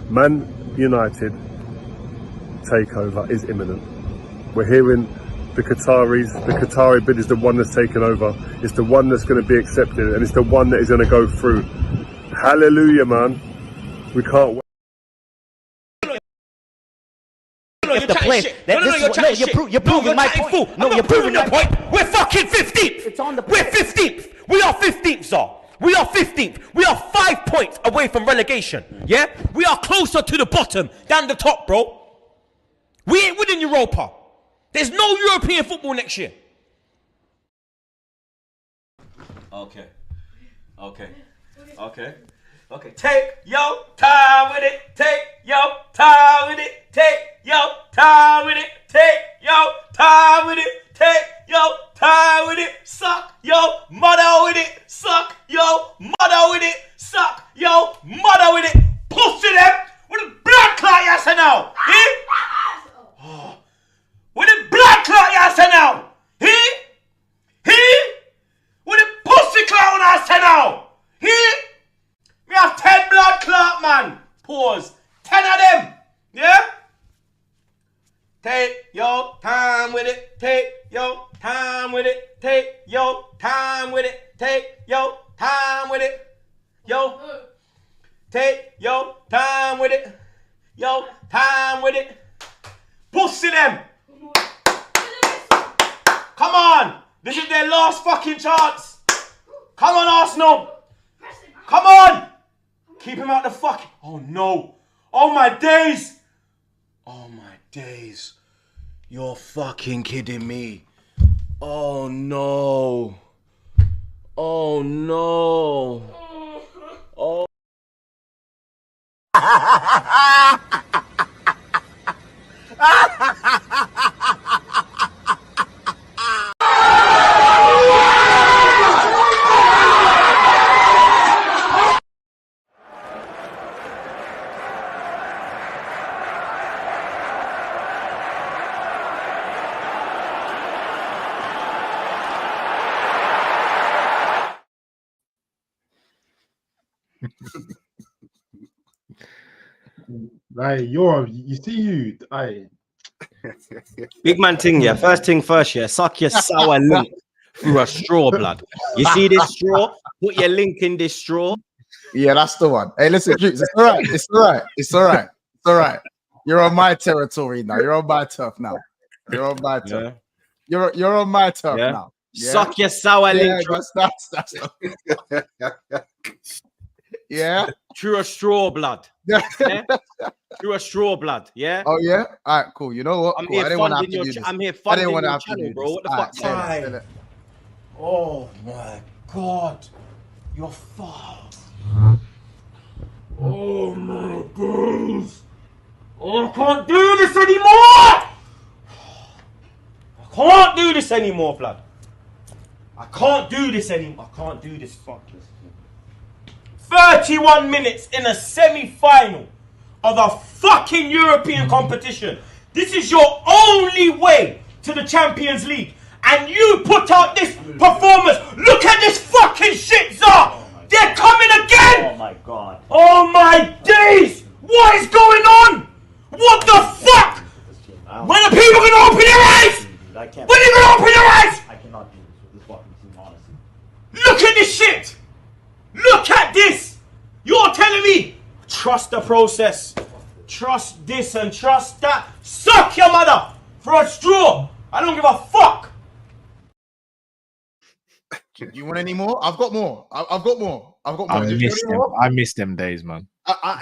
Man United takeover is imminent. We're hearing the Qatari bid is the one that's taken over. It's the one that's going to be accepted, and it's the one that is going to go through. Hallelujah, man. We can't wait. You're proving my point. No, you're proving your point. We're fucking 15th. It's on the point. We're 15th. We are 15th, sir. We are 15th. We are 5 points away from relegation. Yeah? We are closer to the bottom than the top, bro. We ain't winning Europa. There's no European football next year. Okay. Take your time with it. Take your time with it. Take your time with it. Take your time with it. Take your time with it. Suck your mother with it. Suck your mother with it. Suck your mother with it. Pussy them with a blood clot you say now. With a blood clot you say now. With a pussy clot when I say now. We have 10 blood clot, man. Pause. 10 of them. Yeah? Take your time with it. Take your time with it. Take your time with it. Take your time with it. Yo. Take your time with it. Your time with it. Pussy them. Come on. This is their last fucking chance. Come on, Arsenal. Come on. Keep him out the fucking... Oh, no. Oh, my days. Oh, my days. You're fucking kidding me. Oh, no. Oh, no. Oh. Like Big man thing, yeah. First thing first, yeah. Suck your sour link through a straw, blood. You see this straw? Put your link in this straw. Yeah, that's the one. Hey, listen, Jukes, it's all right. It's all right. It's all right. It's all right. You're on my territory now. You're on my turf now. You're on my turf. Yeah. You're on my turf now. Yeah? Suck your sour link. That's yeah. Through a straw, blood. Yeah. Through a straw, blood. Yeah. Oh yeah. All right. Cool. You know what? I'm cool. here I didn't want to have funding to your. do this. I'm here I funding didn't want to your have to channel, do bro. this. What the All fuck's right, going on? Oh my god. You're fucked. Oh my days. Oh, I can't do this anymore. I can't do this anymore, blood. I can't do this anymore. I can't do this. Fuck this. 31 minutes in a semi-final of a fucking European competition. This is your only way to the Champions League. And you put out this performance. Look at this fucking shit, Zah. They're coming again. Oh my god. Oh my days. What is going on? What the fuck? When are people going to open their eyes? When are they going to open their eyes? I cannot do this with this fucking team, honestly. Look at this shit. Look at this. You're telling me, trust the process. Trust this and trust that. Suck your mother for a straw. I don't give a fuck. Do you want any more? I've got more. I've got more. I miss them days, man.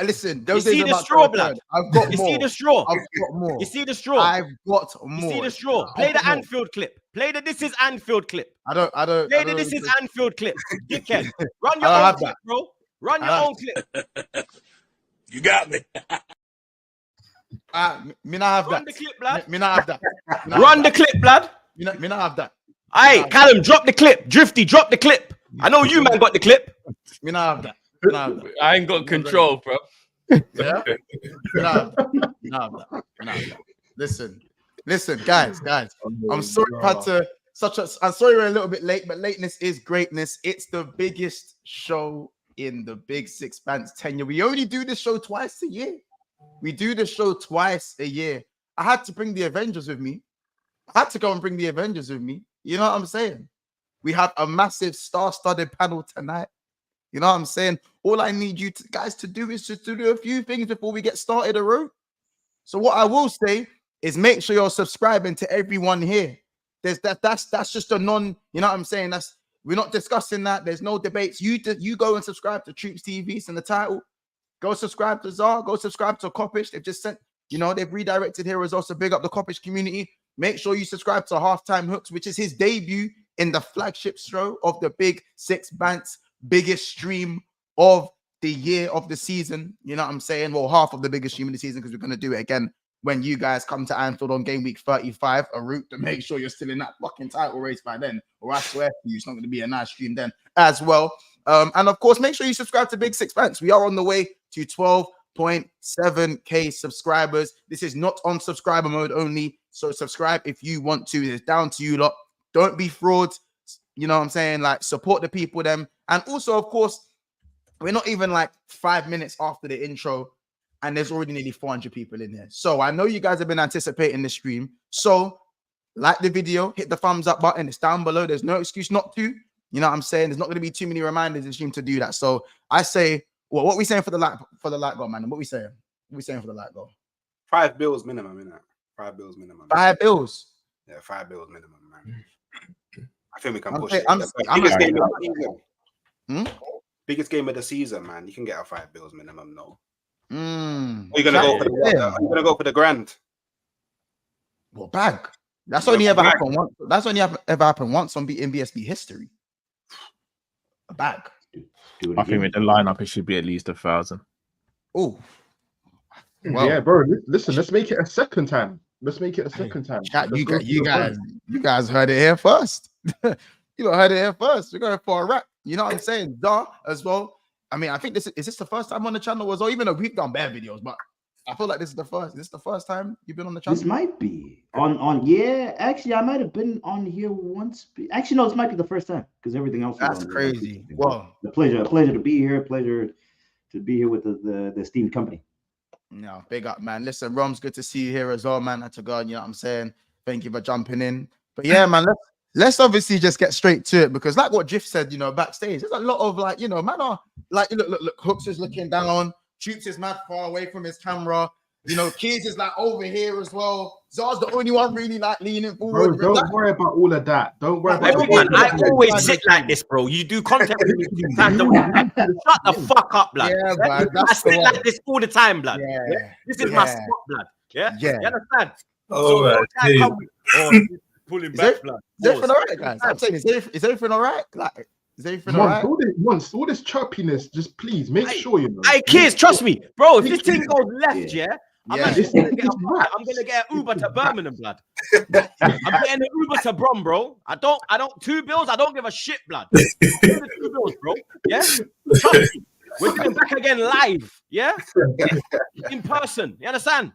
Listen, You those see days the about straw, to blood? return. I've got You more. see the straw? I've got more. You see the straw? I've got more. You see the straw? Play the Anfield clip. Play the This Is Anfield clip. I don't. Play the This Is Anfield clip. Dickhead. Run your I don't own have clip, that. bro. Run your own clip. You got me. Me not have Run that. the clip, blood. Me not have that. Run the clip, blood. Me not have that. Hey, Callum, drop the clip. Drifty, drop the clip. I know you, man, got the clip. Me not have that. Me not have that. I ain't got control, bro. Yeah. Me not have that. Me not have that. Me not have that. Listen, guys. I'm sorry I had to. I'm sorry we're a little bit late, but lateness is greatness. It's the biggest show in the Big Six Band's tenure. We only do this show twice a year. We do the show twice a year. I had to bring the Avengers with me. I had to go and bring the Avengers with me. You know what I'm saying? We have a massive star-studded panel tonight. You know what I'm saying? All I need you guys to do is just to do a few things before we get started, So what I will say is make sure you're subscribing to everyone here. That's just a non, you know what I'm saying? We're not discussing that. There's no debates. You go and subscribe to Troops TV. It's in the title. Go subscribe to Zar. Go subscribe to Coppish. They've just sent, they've redirected here as well. So big up the Coppish community. Make sure you subscribe to Halftime Hooks, which is his debut in the flagship show of the Big Six Bants, biggest stream of the year, of the season. You know what I'm saying? Well, half of the biggest stream of the season, because we're going to do it again when you guys come to Anfield on game week 35, a route to make sure you're still in that fucking title race by then, or I swear to you, it's not going to be a nice stream then as well. And of course, make sure you subscribe to Big Six Bants. We are on the way to 12.7k subscribers. This is not on subscriber mode only, so subscribe if you want to. It's down to you lot. Don't be frauds. You know what I'm saying? Like, support the people them. And also, of course, we're not even like 5 minutes after the intro, and there's already nearly 400 people in here. So I know you guys have been anticipating the stream. So like the video, hit the thumbs up button. It's down below. There's no excuse not to. You know what I'm saying? There's not going to be too many reminders in stream to do that. So I say, well, what we saying for the light goal, man? What we saying? What we saying for the light goal? $5 minimum, innit? $5 minimum. $5. Yeah, $5 minimum, man. I think we can push Okay, it. Biggest game of the season, man. You can get a $5 minimum, no. Are you gonna go for are you gonna go for the grand? Well, bag. That's only ever happened once. That's only ever happened once in BSB history. A bag. I think with the lineup, it should be at least 1,000. Oh, well, yeah, bro. Listen, let's make it a second time. Let's make it a second time. Chat, you guys heard it here first. You don't heard it here first. We're going for a wrap. You know what I'm saying? Duh, as well. I mean, I think this is the first time on the channel, or even though we've done bare videos, but I feel like this is the first. Is this the first time you've been on the channel? This might be on. Yeah, actually, I might have been on here once. Actually, no, this might be the first time because everything else. That's crazy. Well, a pleasure to be here. Pleasure to be here with the esteemed company. No, big up, man. Listen, Rom's good to see you here as well, man. To God, you know what I'm saying? Thank you for jumping in. But yeah, man, let's obviously just get straight to it, because like what Jiff said, backstage, there's a lot of man are like, look, Hooks is looking down, Troops is mad far away from his camera, Keys is like over here as well. Zar's the only one really like leaning forward. Bro, don't worry about all of that. Don't worry about everyone. I always sit like this, bro. You do content with me. Shut the fuck up, blood. Yeah, man, I sit like this all the time, blood. Yeah. This is my spot, blood. Yeah. You understand? Pulling back, blood. Is everything all right, guys? I'm saying, is everything all right? Like, is everything all right? All this chirpiness, just please make sure Hey, kids, trust me, bro. If this thing goes left, I'm gonna get an Uber to Birmingham, blood. I'm getting an Uber to Brom, bro. I don't $2 bills. I don't give a shit, blood. Give the $2 bills, bro. Yeah. Trust me. We're doing back again live. Yeah. In person. You understand?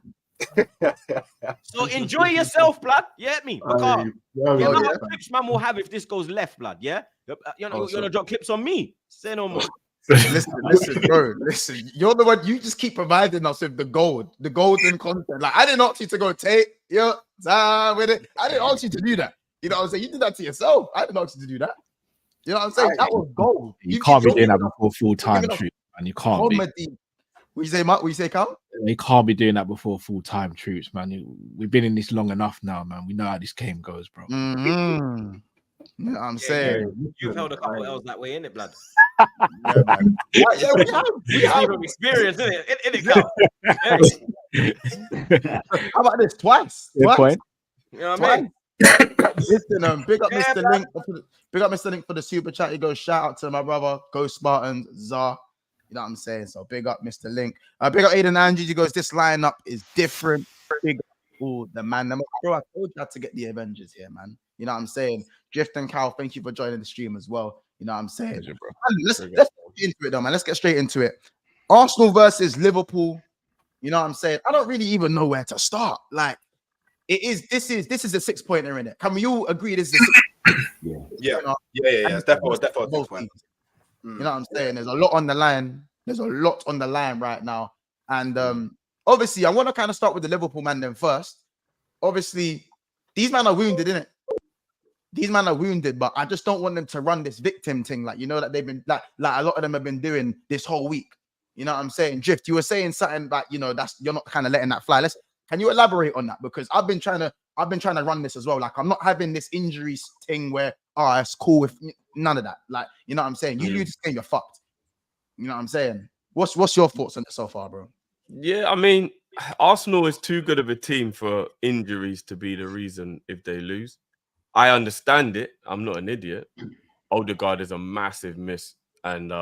So enjoy yourself, blood. Yeah, me. The amount of clips man will have if this goes left, blood. Yeah. You're gonna drop clips on me. Say no more. Listen, bro. Listen, you're the one. You just keep providing us with the golden content. Like, I didn't ask you to go take with it. I didn't ask you to do that. You know what I'm saying? You did that to yourself. I didn't ask you to do that. You know what I'm saying? That was gold. You can't be doing that before full-time, Troops, man. You can't be. What you say, Matt? What you say, Cal? You can't be doing that before full-time, Troops, man. We've been in this long enough now, man. We know how this game goes, bro. Mm-hmm. You know what I'm saying? You've held a couple L's that way, innit, blood? Yeah, man. We have experience, innit, How about this? Twice. Good point. You know what I mean? Listen, big up Mr. Link. Big up Mr. Link for the super chat. He goes, shout out to my brother, Go Spartans, Zar. You know what I'm saying? So big up Mr. Link. Big up Aiden Andrews. He goes, this lineup is different. Big up all the man. Bro, I told you how to get the Avengers here, man. You know what I'm saying? Drift and Cal, thank you for joining the stream as well. You know what I'm saying? Pleasure, bro. Let's get into it, though, man. Let's get straight into it. Arsenal versus Liverpool. You know what I'm saying? I don't really even know where to start. Like, this is a 6-pointer in it. Can we all agree this is a 6-pointer? Yeah. It's definitely 6-pointer. You know what I'm saying? There's a lot on the line. There's a lot on the line right now. And obviously, I want to kind of start with the Liverpool man then first. Obviously, these men are wounded, innit? These men are wounded, but I just don't want them to run this victim thing, like, you know, that they've been like a lot of them have been doing this whole week. You know what I'm saying? Drift, you were saying something like, you know, that's you're not kind of letting that fly. Can you elaborate on that? Because I've been trying to run this as well. Like, I'm not having this injuries thing where it's cool with none of that. Like, you know what I'm saying? You lose this game, you're fucked. You know what I'm saying? What's your thoughts on it so far, bro? Yeah, I mean, Arsenal is too good of a team for injuries to be the reason if they lose. I understand it. I'm not an idiot. Odegaard is a massive miss, and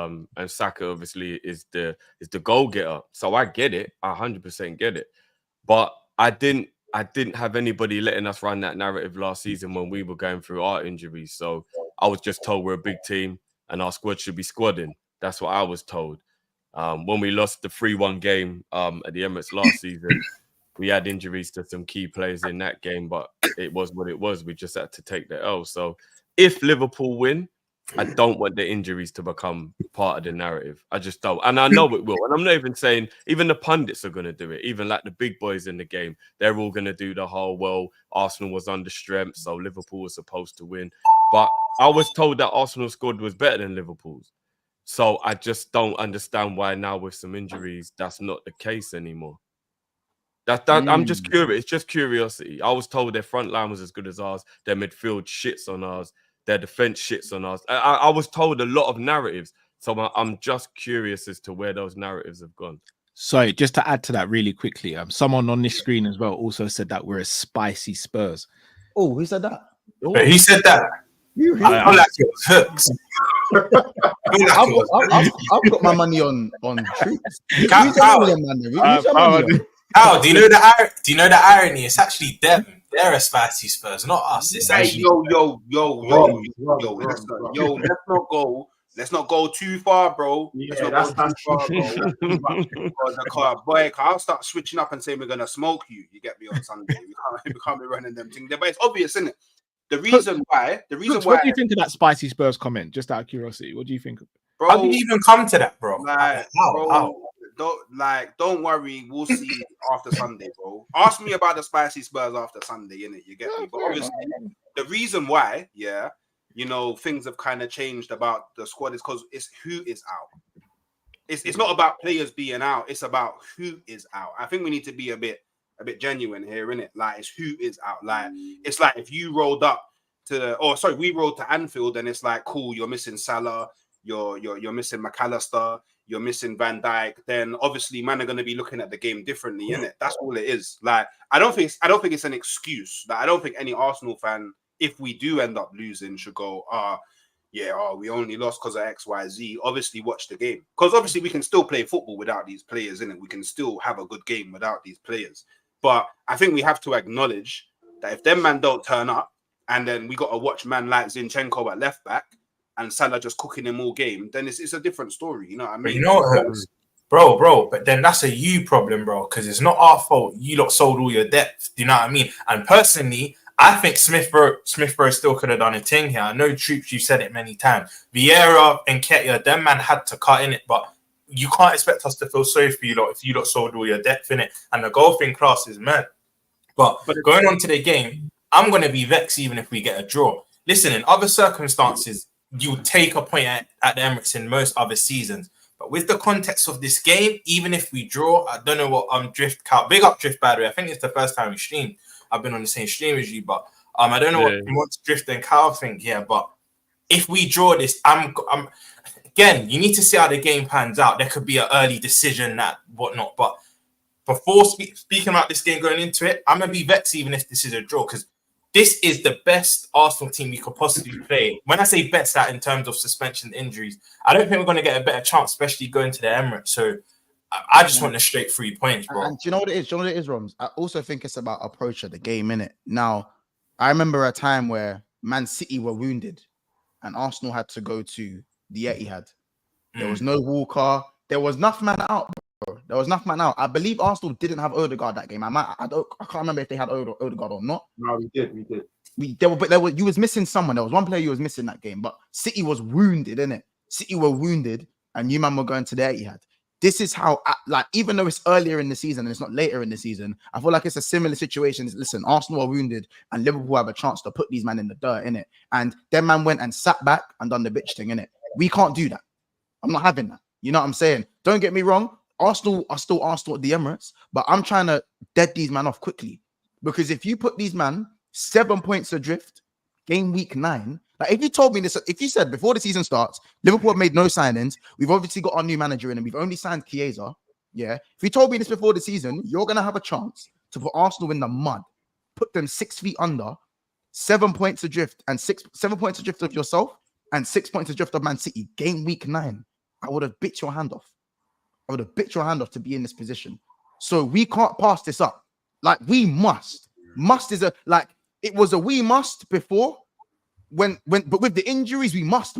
Saka obviously is the goal getter. So I get it. I 100% get it. But I didn't have anybody letting us run that narrative last season when we were going through our injuries. So I was just told we're a big team and our squad should be squadding. That's what I was told. When we lost the 3-1 game at the Emirates last season, we had injuries to some key players in that game, but it was what it was. We just had to take the L. So if Liverpool win, I don't want the injuries to become part of the narrative. I just don't. And I know it will. And I'm not even saying, even the pundits are going to do it. Even like the big boys in the game, they're all going to do the whole, well, Arsenal was under strength, so Liverpool was supposed to win. But I was told that Arsenal's squad was better than Liverpool's. So I just don't understand why now with some injuries, that's not the case anymore. I'm just curious. It's just curiosity. I was told their front line was as good as ours. Their midfield shits on ours. Their defense shits on us. I was told a lot of narratives. So I'm just curious as to where those narratives have gone. So just to add to that really quickly, someone on this screen as well also said that we're a spicy Spurs. Oh, who said that? But he said that. I feel like it was hooks. I've got my money on troops. How do you know the irony? It's actually them. They're a spicy Spurs, not us. It's actually let's not go too far, bro. Boy, I'll start switching up and saying we're gonna smoke you. You get me on Sunday. We can't be running them things. But it's obvious, isn't it? The reason why. What do you think of that spicy Spurs comment? Just out of curiosity, what do you think? Bro, how did you even come to that, bro? Don't worry. We'll see after Sunday, bro. Ask me about the spicy Spurs after Sunday, innit? You get me? But obviously, the reason why, you know, things have kind of changed about the squad is because it's who is out. It's not about players being out. It's about who is out. I think we need to be a bit genuine here, innit? Like, it's who is out. Like, it's like if you rolled up we rolled to Anfield and it's like, cool, you're missing Salah, you're missing McAllister, you're missing Van Dijk, then obviously man are going to be looking at the game differently, innit? That's all it is. Like, I don't think it's an excuse. Like, I don't think any Arsenal fan, if we do end up losing, should go, we only lost because of XYZ. Obviously, watch the game. Because obviously we can still play football without these players, innit? We can still have a good game without these players. But I think we have to acknowledge that if them man don't turn up, and then we got to watch man like Zinchenko at left back, and Salah just cooking him all game, then it's a different story. You know what I mean? But you know what hurts? Bro, but then that's a you problem, bro, because it's not our fault. You lot sold all your depth. Do you know what I mean? And personally, I think Smith Rowe still could have done a thing here. I know, Troops, you've said it many times. Vieira and Ketia, them man had to cut in it, but you can't expect us to feel sorry for you lot if you lot sold all your depth in it. And the golfing class is mad. But going on to the game, I'm going to be vexed even if we get a draw. Listen, in other circumstances, you take a point at the Emirates in most other seasons. But with the context of this game, even if we draw, I don't know what Drift count. Big up Drift, by the way. I think it's the first time we streamed. I've been on the same stream as you, but I don't know what Drift and Kyle think. Yeah, but if we draw this, I'm again. You need to see how the game pans out. There could be an early decision, that whatnot. But before speaking about this game going into it, I'm gonna be vexed even if this is a draw, because this is the best Arsenal team you could possibly play. When I say best, that in terms of suspension injuries, I don't think we're going to get a better chance, especially going to the Emirates. So I just want the straight 3 points, bro. And do you know what it is? Do you know what it is, Roms? I also think it's about approach of the game, innit? Now, I remember a time where Man City were wounded and Arsenal had to go to the Etihad. There was no Walker. There was enough man out, bro. There was enough man out. I believe Arsenal didn't have Odegaard that game. I can't remember if they had Odegaard or not. No, we did. You was missing someone. There was one player you was missing that game, but City was wounded, innit? City were wounded, and you man were going to the Etihad. this is how, like, even though it's earlier in the season and it's not later in the season, I feel like it's a similar situation. Listen, Arsenal are wounded and Liverpool have a chance to put these men in the dirt, innit? And their man went and sat back and done the bitch thing, innit? We can't do that. I'm not having that. You know what I'm saying? Don't get me wrong. Arsenal are still Arsenal at the Emirates, but I'm trying to dead these man off quickly. Because if you put these man 7 points adrift, game week 9, like if you told me this, if you said before the season starts, Liverpool have made no signings, we've obviously got our new manager in and we've only signed Chiesa. Yeah. If you told me this before the season, you're going to have a chance to put Arsenal in the mud, put them 6 feet under, 7 points adrift, and 7 points adrift of yourself, and 6 points adrift of Man City, game week 9, I would have bit your hand off. I would have bit your hand off to be in this position. So we can't pass this up. Like, we must. Must is like, it was a we must before, but with the injuries, we must.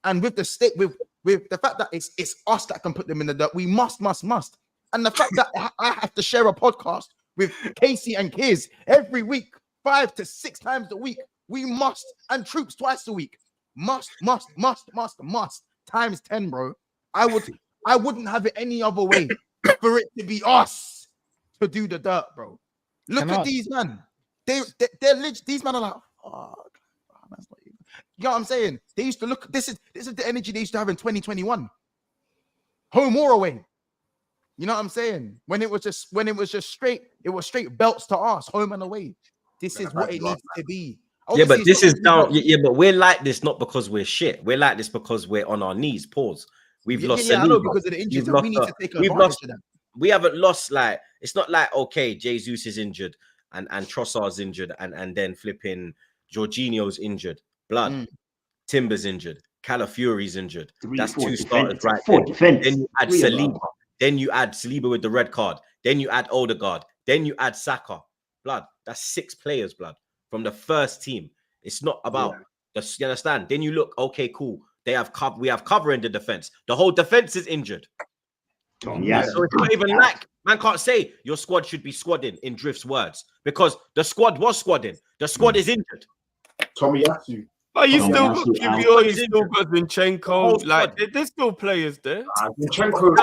And with the state, with the fact that it's us that can put them in the dirt, we must. And the fact that I have to share a podcast with Casey and Kiz every week, 5 to 6 times a week, we must. And Troops twice a week. Must. Times 10, bro. I wouldn't have it any other way for it to be us to do the dirt, bro. Look at these man. They're these men are like, oh, that's not even. You know what I'm saying? They used to look. This is the energy they used to have in 2021. Home or away. You know what I'm saying? When it was just straight, it was straight belts to us, home and away. This is what it needs to be. Obviously, yeah, but this is down. Yeah, but we're like this not because we're shit. We're like this because we're on our knees. Pause. We've lost. I know, because of the injuries. We need to take advantage of them. We haven't lost, like, it's not like, okay, Jesus is injured and Trossard's injured and then flipping Jorginho's injured. Timber's injured. Calafiori's injured. That's 2 starters right there. Then you add Saliba. Then you add Saliba with the red card. Then you add Odegaard. Then you add Saka. Blood. That's 6 players, blood, from the first team. It's not about you understand? Then you look, okay, cool. We have cover in the defense. The whole defense is injured. Yeah. So it's not even like, man can't say your squad should be squadding in Drift's words, because the squad was squadding. The squad is injured. Tomiyasu. But you still got Kivio, you still got Zinchenko. Like, there's still players there. Zinchenko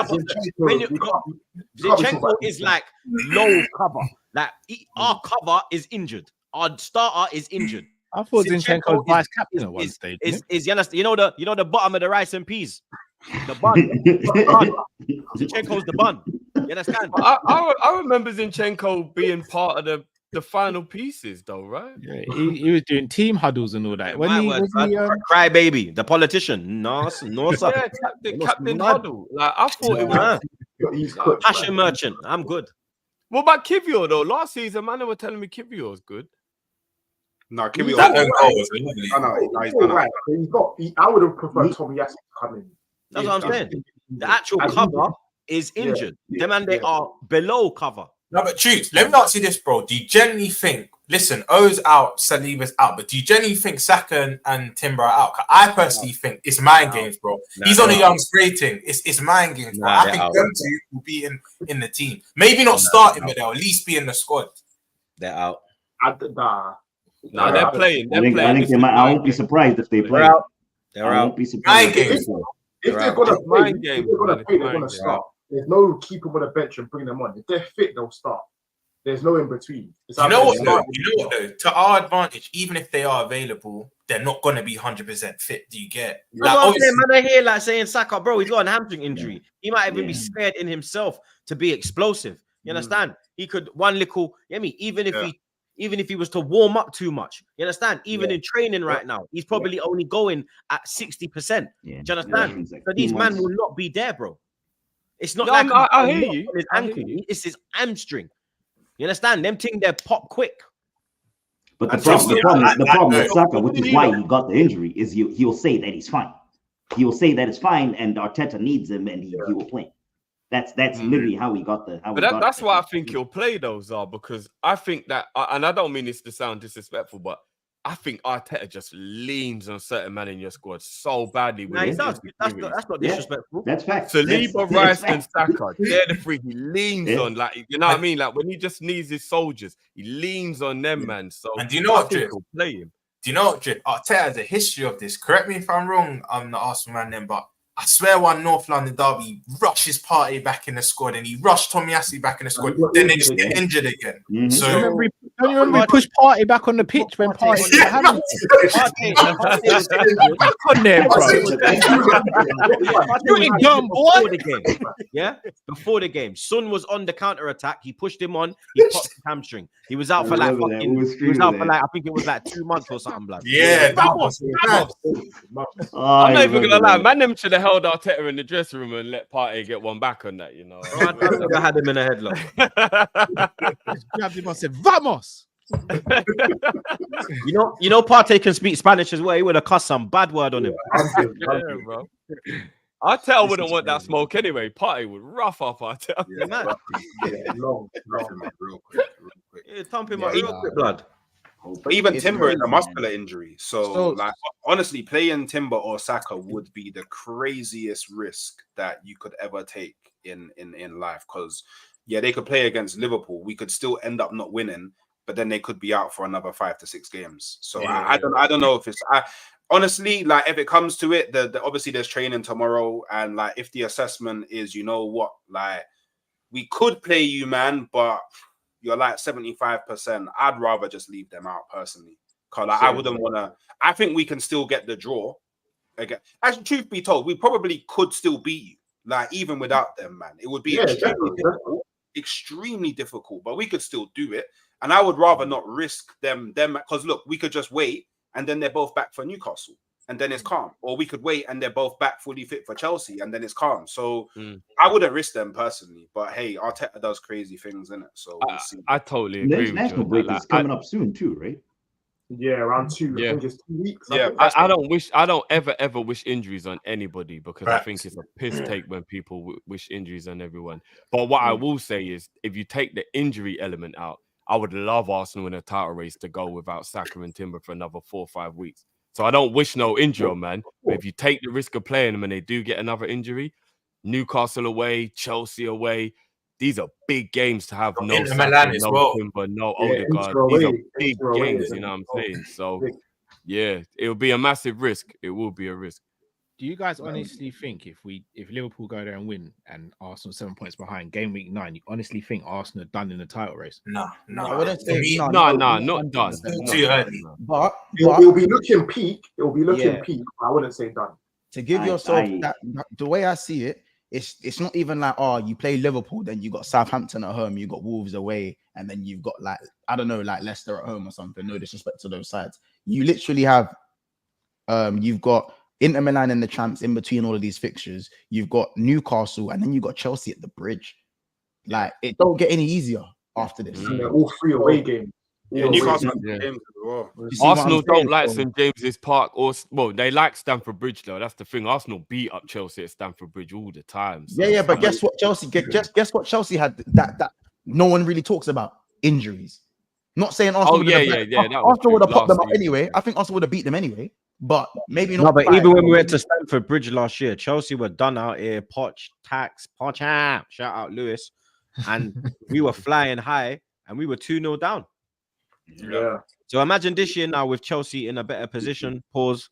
is like low cover. Like, our cover is injured. Our starter is injured. I thought Zinchenko was vice captain at one stage. You understand? You know the bottom of the rice and peas. The bun. Zinchenko's the bun. You understand? I remember Zinchenko being part of the final pieces, though, right? Yeah, he was doing team huddles and all that. Cry baby, the politician. No, sir. Yeah, Captain Huddle. Like, I thought it was passion merchant. I'm good. What about Kivio though? Last season, man, they were telling me Kivio was good. No, Kivio. I would have preferred Tomiyasu to come in. That's what I'm saying. The actual cover is injured. Them and they are below cover. No, but Troops, let me ask you this, bro. Do you genuinely think, listen, O's out, Saliba's out, but do you genuinely think Saka and Timber are out? I personally think it's mind games, bro. He's on a young rating. It's mind games, bro. I think them two will be in the team. Maybe not starting, but they'll at least be in the squad. They're out. No, they're playing. They're playing. I think they might. I won't be surprised if they play. They're out. I won't be surprised. If they're gonna play, they're gonna start. There's no keep them on the bench and bring them on. If they're fit, they'll start. There's no in between. You know what though? To our advantage, even if they are available, they're not gonna be 100% fit. Do you get? Like, man, I hear like saying Saka, bro, he's got a hamstring injury. He might even be scared in himself to be explosive. You understand? He could one little. Even if he was to warm up too much, you understand? Even in training right now, he's probably only going at 60%. Do you understand? So these men will not be there, bro. It's not like I hear you. His ankle. It's his hamstring. You understand? Them thing, they pop quick. But the problem with Saka, which is why he got the injury, is he'll say that he's fine. He will say that it's fine, and Arteta needs him, and he will play. That's literally how he got the. That's why I think he'll play those because I think that, and I don't mean this to sound disrespectful, but I think Arteta just leans on certain men in your squad so badly. Nah, he does. That's not disrespectful. That's fact. Saliba, Rice, and Saka, they're the three he leans on. Like, you know what I mean? Like, when he just needs his soldiers, he leans on them, man. So, and do you know what, Drip? He'll play him. Do you know what, Drip? Arteta has a history of this. Correct me if I'm wrong. I'm the Arsenal man then, but I swear one North London derby, he rushes Partey back in the squad and he rushed Tomiyasu back in the squad. Then they just get injured again. So Don't you remember we pushed Partey back on the pitch when Partey was having back on there, bro. You ain't dumb, boy. Before the game, yeah, before the game, Son was on the counter attack. He pushed him on. He popped his hamstring. He was out for like fucking. He was out for like I think it was like 2 months or something. Blood. yeah, that was mad. I'm not even gonna lie, man. Them should have held Arteta in the dressing room and let Partey get one back on that. You know, I had him in a headlock. Grabbed him and said, "Vamos." You know, Partey can speak Spanish as well. He would have cussed some bad word on him. Yeah, bro. Arteta wouldn't want that smoke anyway. Partey would rough up Arteta. Yeah, man. Long, real quick. Yeah, thump him up real quick, blood. But even Timber is a muscular injury. So, like, honestly, playing Timber or Saka would be the craziest risk that you could ever take in life. Because, yeah, they could play against Liverpool. We could still end up not winning, but then they could be out for another 5 to 6 games. So I don't know if it's honestly, like, if it comes to it, the obviously there's training tomorrow, and like if the assessment is, you know what, like we could play you, man, but you're like 75%. I'd rather just leave them out personally. Cause like, I wouldn't want to. I think we can still get the draw. Again, actually, truth be told, we probably could still beat you. Like even without them, man, it would be extremely difficult. But we could still do it. And I would rather not risk them because look, we could just wait and then they're both back for Newcastle and then it's calm. Or we could wait and they're both back fully fit for Chelsea and then it's calm. So I wouldn't risk them personally. But hey, Arteta does crazy things, innit? So we'll see. I totally The agree. international with break you. is coming up soon too, right? Yeah, around 2. Yeah. I think it's 2 weeks. Yeah, I don't ever wish injuries on anybody because I think it's a piss take when people wish injuries on everyone. But what I will say is, if you take the injury element out, I would love Arsenal in a title race to go without Saka and Timber for another 4 or 5 weeks. So I don't wish no injury on man. But if you take the risk of playing them and they do get another injury, Newcastle away, Chelsea away, these are big games to have no Saka, no Timber, no Odegaard. These are big games, you know what I'm saying? So yeah, it will be a massive risk. It will be a risk. Do you guys honestly think if Liverpool go there and win and Arsenal 7 points behind game week 9, you honestly think Arsenal are done in the title race? No. I wouldn't say No, not done. Too early. But it'll be looking peak. It'll be looking peak. I wouldn't say done. To give yourself that, the way I see it, it's not even like, oh, you play Liverpool, then you got Southampton at home, you got Wolves away, and then you've got like, I don't know, like Leicester at home or something. No disrespect to those sides. You literally have, you've got Inter Milan in the champs in between all of these fixtures. You've got Newcastle, and then you got Chelsea at the bridge. Like, it don't get any easier after this. Yeah, all 3 away games. Yeah, Newcastle games as well. Arsenal don't like St James's Park they like Stamford Bridge though. That's the thing. Arsenal beat up Chelsea at Stamford Bridge all the time. So. Yeah, but guess what Chelsea guess what Chelsea had that no one really talks about? Injuries. Not saying Arsenal Arsenal would have popped them up anyway. I think Arsenal would have beat them anyway. But maybe not. No, but even when we went to Stamford Bridge last year, Chelsea were done out here. Poch, shout out Lewis. And we were flying high and we were 2-0 down. Yeah. So imagine this year now with Chelsea in a better position. Pause.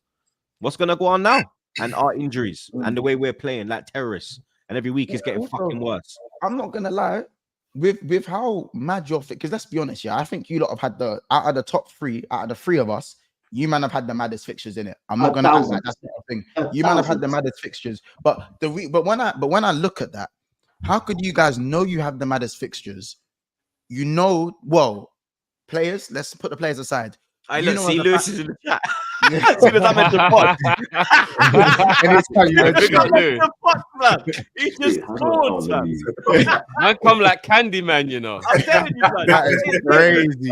What's gonna go on now? And our injuries and the way we're playing like terrorists. And every week is getting fucking worse. I'm not gonna lie. With how mad you're fit, because let's be honest, I think you lot have had out of the top 3, out of the 3 of us, you man have had the maddest fixtures in it. I'm not gonna act like that's the thing. You man have had the maddest fixtures, but when I look at that, how could you guys know you have the maddest fixtures? You know, well, players. Let's put the players aside. I look, see Lewis is in the chat. As soon as I'm at the pot, he just scored, man. Man come like Candyman, you know. I'm telling you, man. That is crazy.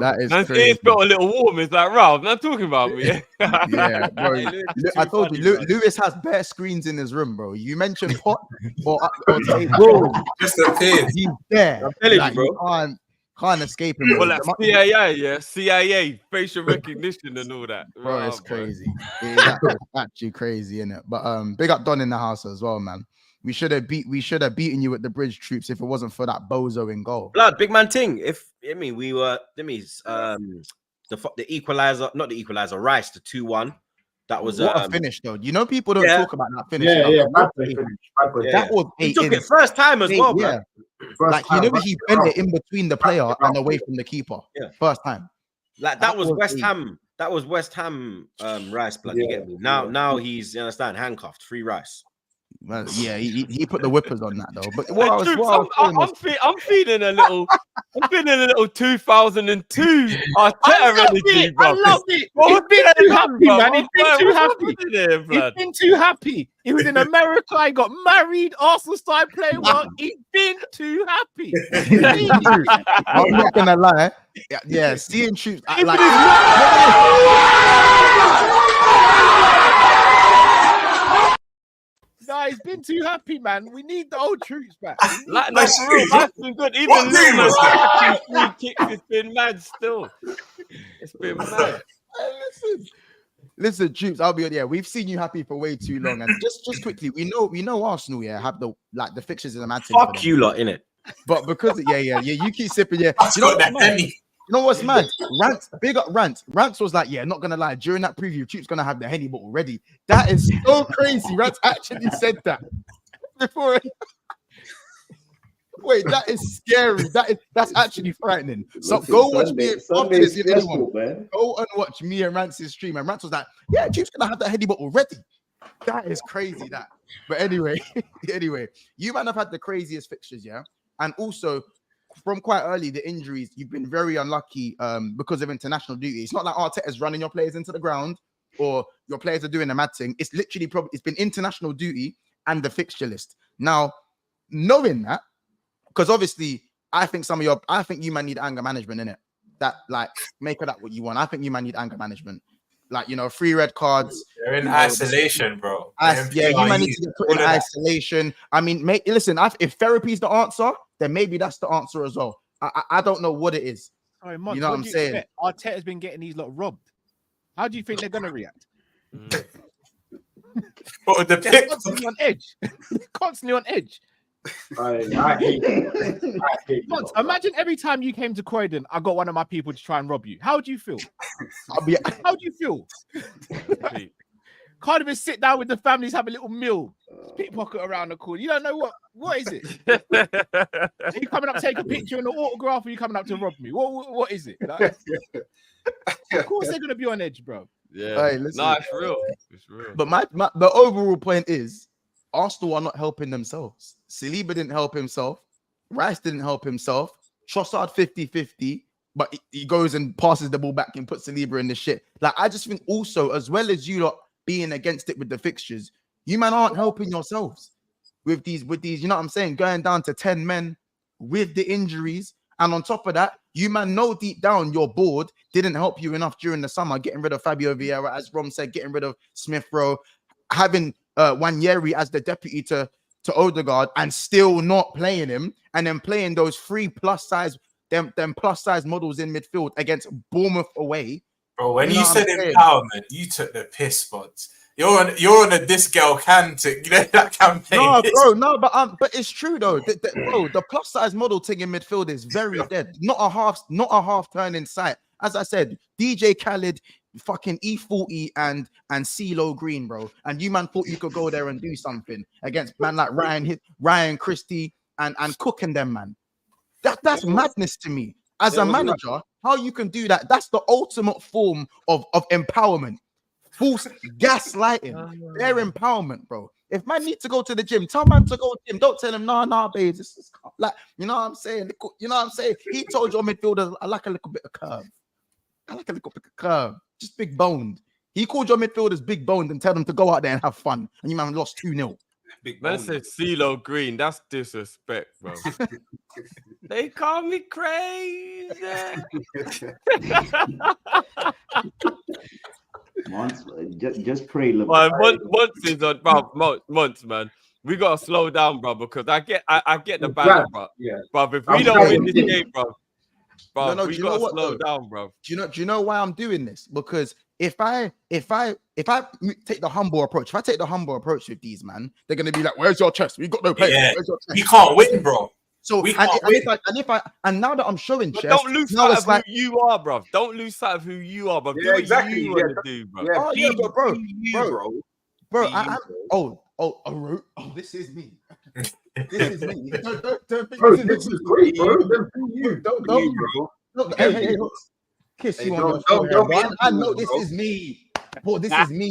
That is crazy. It's felt a little warm. It's like, Ralph, not talking about me. Yeah, bro. I told you, Lewis has bare screens in his room, bro. You mentioned pot or bro. Just appeared. He's there. I'm telling you, bro. Can't escape him. Well, like CIA, facial recognition and all that. Bro, it's crazy. It's actually crazy, isn't it? But big up Don in the house as well, man. We should have beaten you at the Bridge Troops if it wasn't for that bozo in goal. Blood, big man thing. We were the equalizer, not the equalizer, Rice, the 2-1. That was what a finish, though. You know, people don't yeah. talk about that finish. Yeah, enough. bad play finish. Bad play. That was He took it first time as well, man. First Like, time, you know, he bent it in between the player and away yeah. from the keeper. Yeah. First time. Like that was West Ham. That was West Ham Rice blood. You get me? Now he's, you understand, handcuffed, free Rice. Well, yeah, he put the whippers on that though. But I'm feeling a little. I'm feeling a little 2002 Arteta energy, bro. I love it. He's been too happy, man. He's been too What's happy. happening here, He's blood? been too happy. He was in America. He got married. Arsenal started playing well. He's been too happy. I'm not gonna lie. Yeah, seeing troops like. No, he's been too happy, man. We need the old troops back. Like, no, for real, that's been good. Even Luna's free kicks, it's been mad still. It's been mad. Listen, troops. I'll be on. Yeah, we've seen you happy for way too long. And just quickly, we know Arsenal. Yeah, have the fixtures in the match. Fuck you lot, innit? But because you keep sipping. Yeah, you know what's mad? Big up Rants. Rants was like, yeah, not gonna lie. During that preview, Troop's gonna have the Henny bottle ready. That is so crazy. Rants actually said that before. Wait, that is scary. That's actually frightening. So go watch me. Go and watch me and Rants' stream. And Rants was like, yeah, Troop's gonna have that Henny bottle ready. That is crazy. That. But anyway, you might have had the craziest fixtures, yeah, and also. From quite early, the injuries, you've been very unlucky because of international duty. It's not like Arteta's running your players into the ground or your players are doing a mad thing. It's literally it's been international duty and the fixture list. Now, knowing that, because obviously, I think you might need anger management in it. That, like, make of that what you want. I think you might need anger management. Like, 3 red cards. They're in isolation, bro. You might need to get put in isolation. I mean, listen, if therapy is the answer, then maybe that's the answer as well. I don't know what it is. Sorry, Monk, you know what I'm saying? Arteta's been getting these lot robbed. How do you think they're gonna react? They're constantly on edge. Constantly on edge. I hate it. Monk, imagine every time you came to Croydon, I got one of my people to try and rob you. How would you feel? How do you feel? Can't even sit down with the families, have a little meal, pickpocket around the corner. You don't know what is it? Are you coming up to take a picture and an autograph, or are you coming up to rob me? What is it? Like, of course they're gonna be on edge, bro. Yeah, it's real. It's real. But the overall point is, Arsenal are not helping themselves. Saliba didn't help himself. Rice didn't help himself. Trossard 50-50, but he goes and passes the ball back and puts Saliba in the shit. Like, I just think also, as well as you lot being against it with the fixtures, you man aren't helping yourselves with these, you know what I'm saying? Going down to 10 men with the injuries. And on top of that, you man know deep down your board didn't help you enough during the summer, getting rid of Fabio Vieira, as Rom said, getting rid of Smith Rowe, having Wanyeri as the deputy to Odegaard and still not playing him, and then playing those 3 plus size models in midfield against Bournemouth away. Bro, when you said empowerment, you took the piss spots. You're on a this girl can to that campaign. But it's true though. The plus size model thing in midfield is very dead. Not a half turn in sight. As I said, DJ Khaled, fucking E40 and CeeLo Green, bro. And you man thought you could go there and do something against man like Ryan Christie and Cook and them, man. That's madness to me. As a manager, how you can do that? That's the ultimate form of empowerment. False gaslighting. Their empowerment, bro. If man need to go to the gym, tell man to go to the gym. Don't tell him, nah, babes. This is like, you know what I'm saying? He told your midfielders, I like a little bit of curve. Just big boned. He called your midfielders big boned and tell them to go out there and have fun. And you man lost 2-0. Man said CeeLo Green. That's disrespect, bro. They call me crazy. Just pray. Months is on, bro. Months, man. We gotta slow down, bro, because I get the battle, bro. Yeah. But if we don't win this game, bro, we gotta slow down, bro. Do you know why I'm doing this? Because if I take the humble approach, with these, man, they're gonna be like, "Where's your chest? We got no players. Yeah. Where's your chest?" You can't win, bro. So We and can't and now that I'm showing But chest, don't lose now sight it's of like, who you are, bruv. Don't lose sight of who you are, bruv. Yeah, Do what exactly. you want to do, bruv. Yeah, oh yeah, bro, be you, bro, Be I, you, this is me. This is me. Don't think Bro, this this is is great, bro. Then be you. Be you, bro. don't hey, kiss Hey, you on don't- your don't- forehead. don't be bro. I know influenced, this bro. is me. Bro, this is me.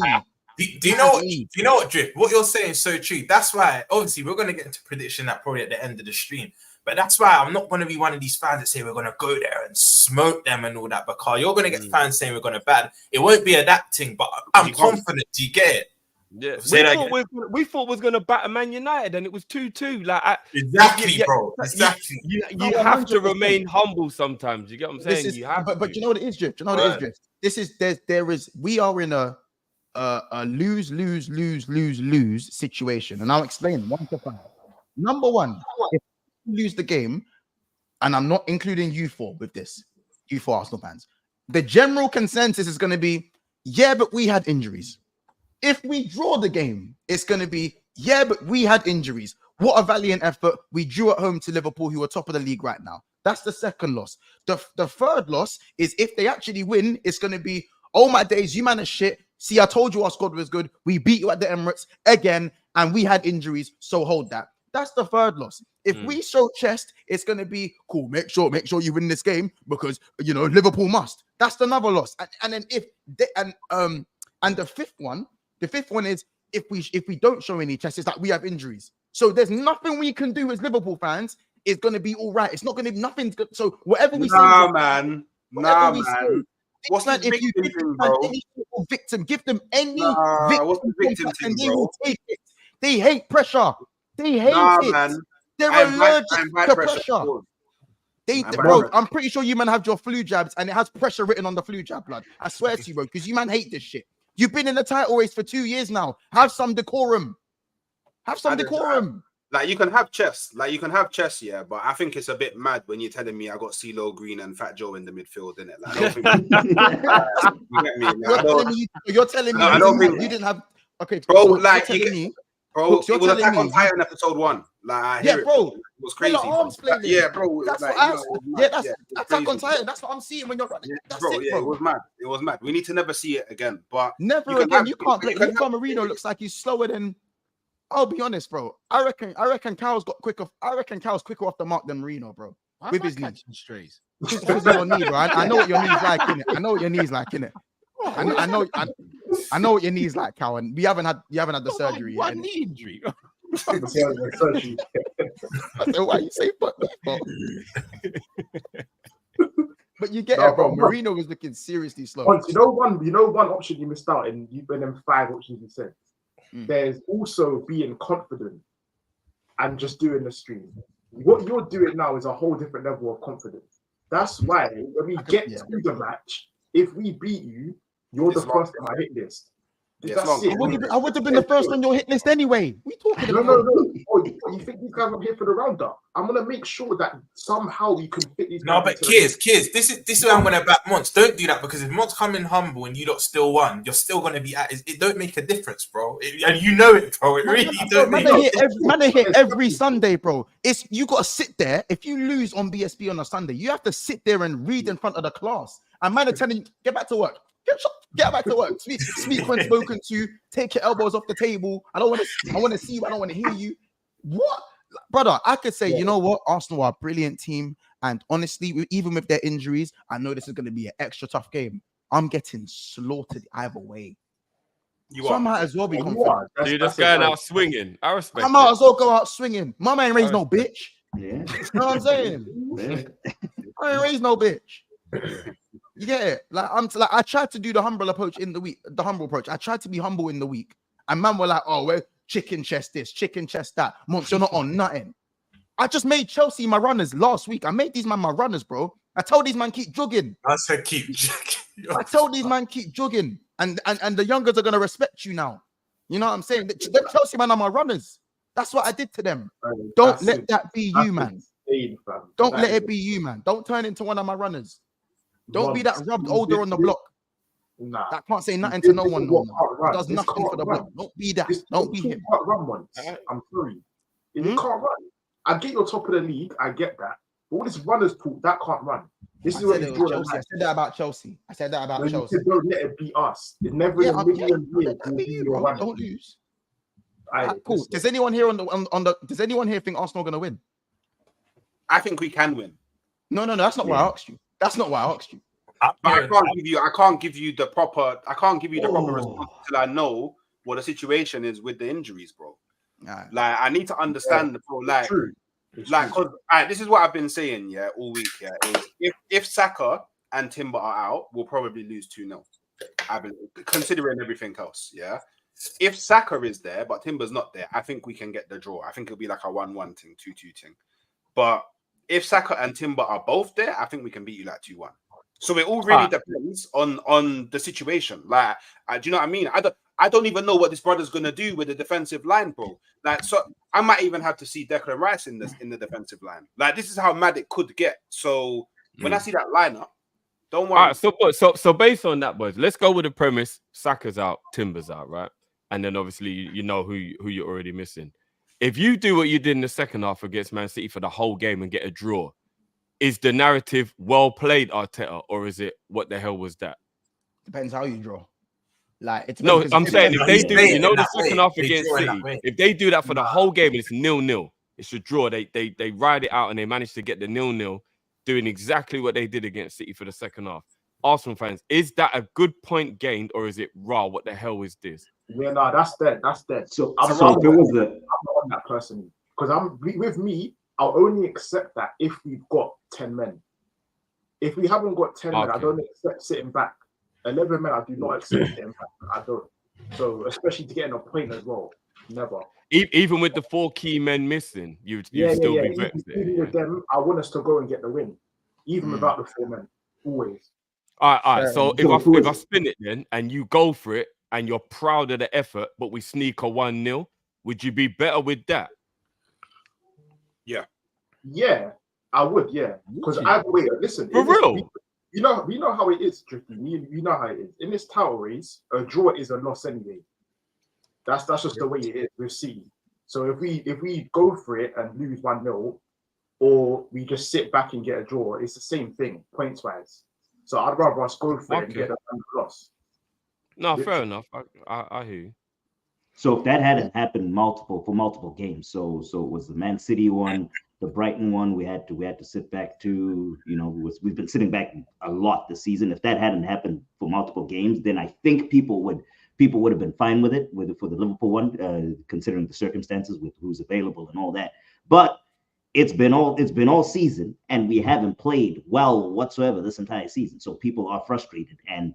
Do you know what? Do you know what, Drift? What you're saying is so true. That's why, obviously, we're gonna get into prediction that probably at the end of the stream. But that's why I'm not gonna be one of these fans that say we're gonna go there and smoke them and all that. Because you're gonna get fans saying we're gonna ban. It won't be adapting, but I'm confident. Do you get it? Yeah, Say that again. we thought was going to batter Man United, and it was 2-2. Like Exactly, bro. Exactly. You No, have to 100%. remain humble sometimes. You get what I'm saying? You have but you know what it is, Drift. You know what it is, Drift. This is there is we are in a lose situation, and I'll explain 1 to 5. Number 1, if you lose the game, and I'm not including you four with this, you four Arsenal fans, the general consensus is going to be, yeah, but we had injuries. If we draw the game, it's going to be, yeah, but we had injuries. What a valiant effort. We drew at home to Liverpool, who are top of the league right now. That's the second loss. The third loss is if they actually win, it's going to be, oh my days, you man are shit. See, I told you our squad was good. We beat you at the Emirates again, and we had injuries, so hold that. That's the third loss. If we show chest, it's going to be cool. Make sure you win this game because, you know, Liverpool must. That's another loss. And then and the fifth one is if we don't show any chest, it's like we have injuries. So there's nothing we can do as Liverpool fans. It's going to be all right. It's not going to be nothing. So whatever we say, man. What's man, the if you victim give thing, them bro? any sort of victim, give them any What's the victim contract thing, and they bro? will take it. They hate pressure. They hate it. Man. They're I invite allergic to pressure. Bro, I'm pretty sure you man have your flu jabs and it has pressure written on the flu jab, blood. I swear to you, bro, because you man hate this shit. You've been in the title race for 2 years now. Have some decorum. Like you can have chess, yeah, but I think it's a bit mad when you're telling me I got CeeLo Green and Fat Joe in the midfield, innit? Like, I don't think you get me. You're telling me you didn't have. Okay, bro. So Like, bro, you're it was Attack on me. Titan episode 1. Like, I hear bro, it was crazy. Yeah, bro. That's like, what that's Attack on Titan. That's what I'm seeing when you're running. That's bro, it, bro. It was mad. It was mad. We need to never see it again. But never again. You can't. Marino looks like he's slower than. I'll be honest, bro. I reckon Cal's got quicker. I reckon Cal's quicker off the mark than Marino, bro. With his knee. Strays. Because of your knee, bro. I know what your knee's like, innit? I know what your knee's like, innit? I know what your knee's like, Cal, and you haven't had the surgery yet. One knee injury. I don't know why you say fuck me, bro. But you get it, bro. Marino was looking seriously slow. You know one option you missed out in them 5 options you said. There's also being confident and just doing the stream. What you're doing now is a whole different level of confidence. That's why when we get to the match, if we beat you, you're the first on my hit list. That's it. I would have been the first on your hit list anyway. We talking about? No. Oh, you think these guys are here for the roundup? I'm gonna make sure that somehow we can fit these. No, but kids, this is where I'm gonna back Monts. Don't do that because if Monts come in humble and you lot still won, you're still gonna be at. It don't make a difference, bro. And you know it, bro. It really don't. Man, they hit every Sunday, bro. It's you gotta sit there. If you lose on BSB on a Sunday, you have to sit there and read in front of the class. And man are telling you, get back to work. Get back to work. Speak when spoken to. Take your elbows off the table. I want to see you. I don't want to hear you. What, brother? I could say, you know what? Arsenal are a brilliant team, and honestly, even with their injuries, I know this is going to be an extra tough game. I'm getting slaughtered either way. I might as well be confident. You're just going out swinging. I respect. I might as well go out swinging. My man raised no bitch. Yeah. You know what I'm saying? I ain't raised no bitch. You get it? I tried to do the humble approach in the week. The humble approach. I tried to be humble in the week, and man were like, "Oh, we're chicken chest this, chicken chest that." Monts, you're not on nothing. I just made Chelsea my runners last week. I made these man my runners, bro. I told these man keep jogging. I said keep jogging. I told these man keep jogging, and the youngers are gonna respect you now. You know what I'm saying? The Chelsea man are my runners. That's what I did to them. Don't let that be you, man. Don't let it be you, man. Don't turn into one of my runners. Don't be that rubbed older on the block. Nah. That can't say nothing to no one. Does nothing for the block. Don't be that. Don't be him. Run once. I'm sorry. If you can't run, I get your top of the league. I get that. But all this runners talk, that can't run. This is what I said that about Chelsea. I said that about Chelsea. Don't let it beat us. It's never in a million years. Let be you, bro. Don't lose. Cool. Does anyone here Does anyone here think Arsenal are gonna win? I think we can win. No. That's not what I asked you. That's not what I asked you. But I can't give you the proper response until I know what the situation is with the injuries, bro. Right. Like I need to understand, bro. Like, because this is what I've been saying, all week. Is if Saka and Timber are out, we'll probably lose 2-0. I've been considering everything else. Yeah. If Saka is there, but Timber's not there, I think we can get the draw. I think it'll be like a 1-1 thing, 2-2 thing. But if Saka and Timber are both there, I think we can beat you like 2-1. So it all really depends on the situation. Like, do you know what I mean? I don't even know what this brother's gonna do with the defensive line, bro. Like, so I might even have to see Declan Rice in the defensive line. Like, this is how mad it could get. So when I see that lineup, don't worry. All right, so based on that, boys, let's go with the premise: Saka's out, Timber's out, right? And then obviously you know who you're already missing. If you do what you did in the second half against Man City for the whole game and get a draw, is the narrative well played, Arteta, or is it what the hell was that? Depends how you draw. Like, it's no, I'm saying if they do, the second half against City, if they do that for the whole game, it's 0-0. It's a draw. They ride it out and they manage to get the 0-0, doing exactly what they did against City for the second half. Arsenal fans, is that a good point gained, or is it raw? What the hell is this? Yeah, no, that's dead. That's dead. So I'm if it was not on that personally, because with me, I'll only accept that if we've got 10 men. If we haven't got 10 men, I don't accept sitting back. 11 men, I do not accept sitting back. I don't. So especially to get a point as well, never. Even with the 4 key men missing, you'd still be vexed. Even with them, I want us to go and get the win, even without the 4 men, always. All right. So if I spin it then, and you go for it, and you're proud of the effort, but we sneak a 1-0, would you be better with that? Yeah, I would. Yeah, because listen, for real. We know how it is, Tricky. You know how it is. In this title race, a draw is a loss anyway. That's just the way it is with City. So if we go for it and lose 1-0, or we just sit back and get a draw, it's the same thing points wise. So I'd rather us go for it and get a loss. No, fair enough. I hear you. So if that hadn't happened for multiple games, so it was the Man City one, the Brighton one, we had to sit back to, we've been sitting back a lot this season. If that hadn't happened for multiple games, then I think people would have been fine with it for the Liverpool one, considering the circumstances with who's available and all that. But it's been all season, and we haven't played well whatsoever this entire season. So people are frustrated, and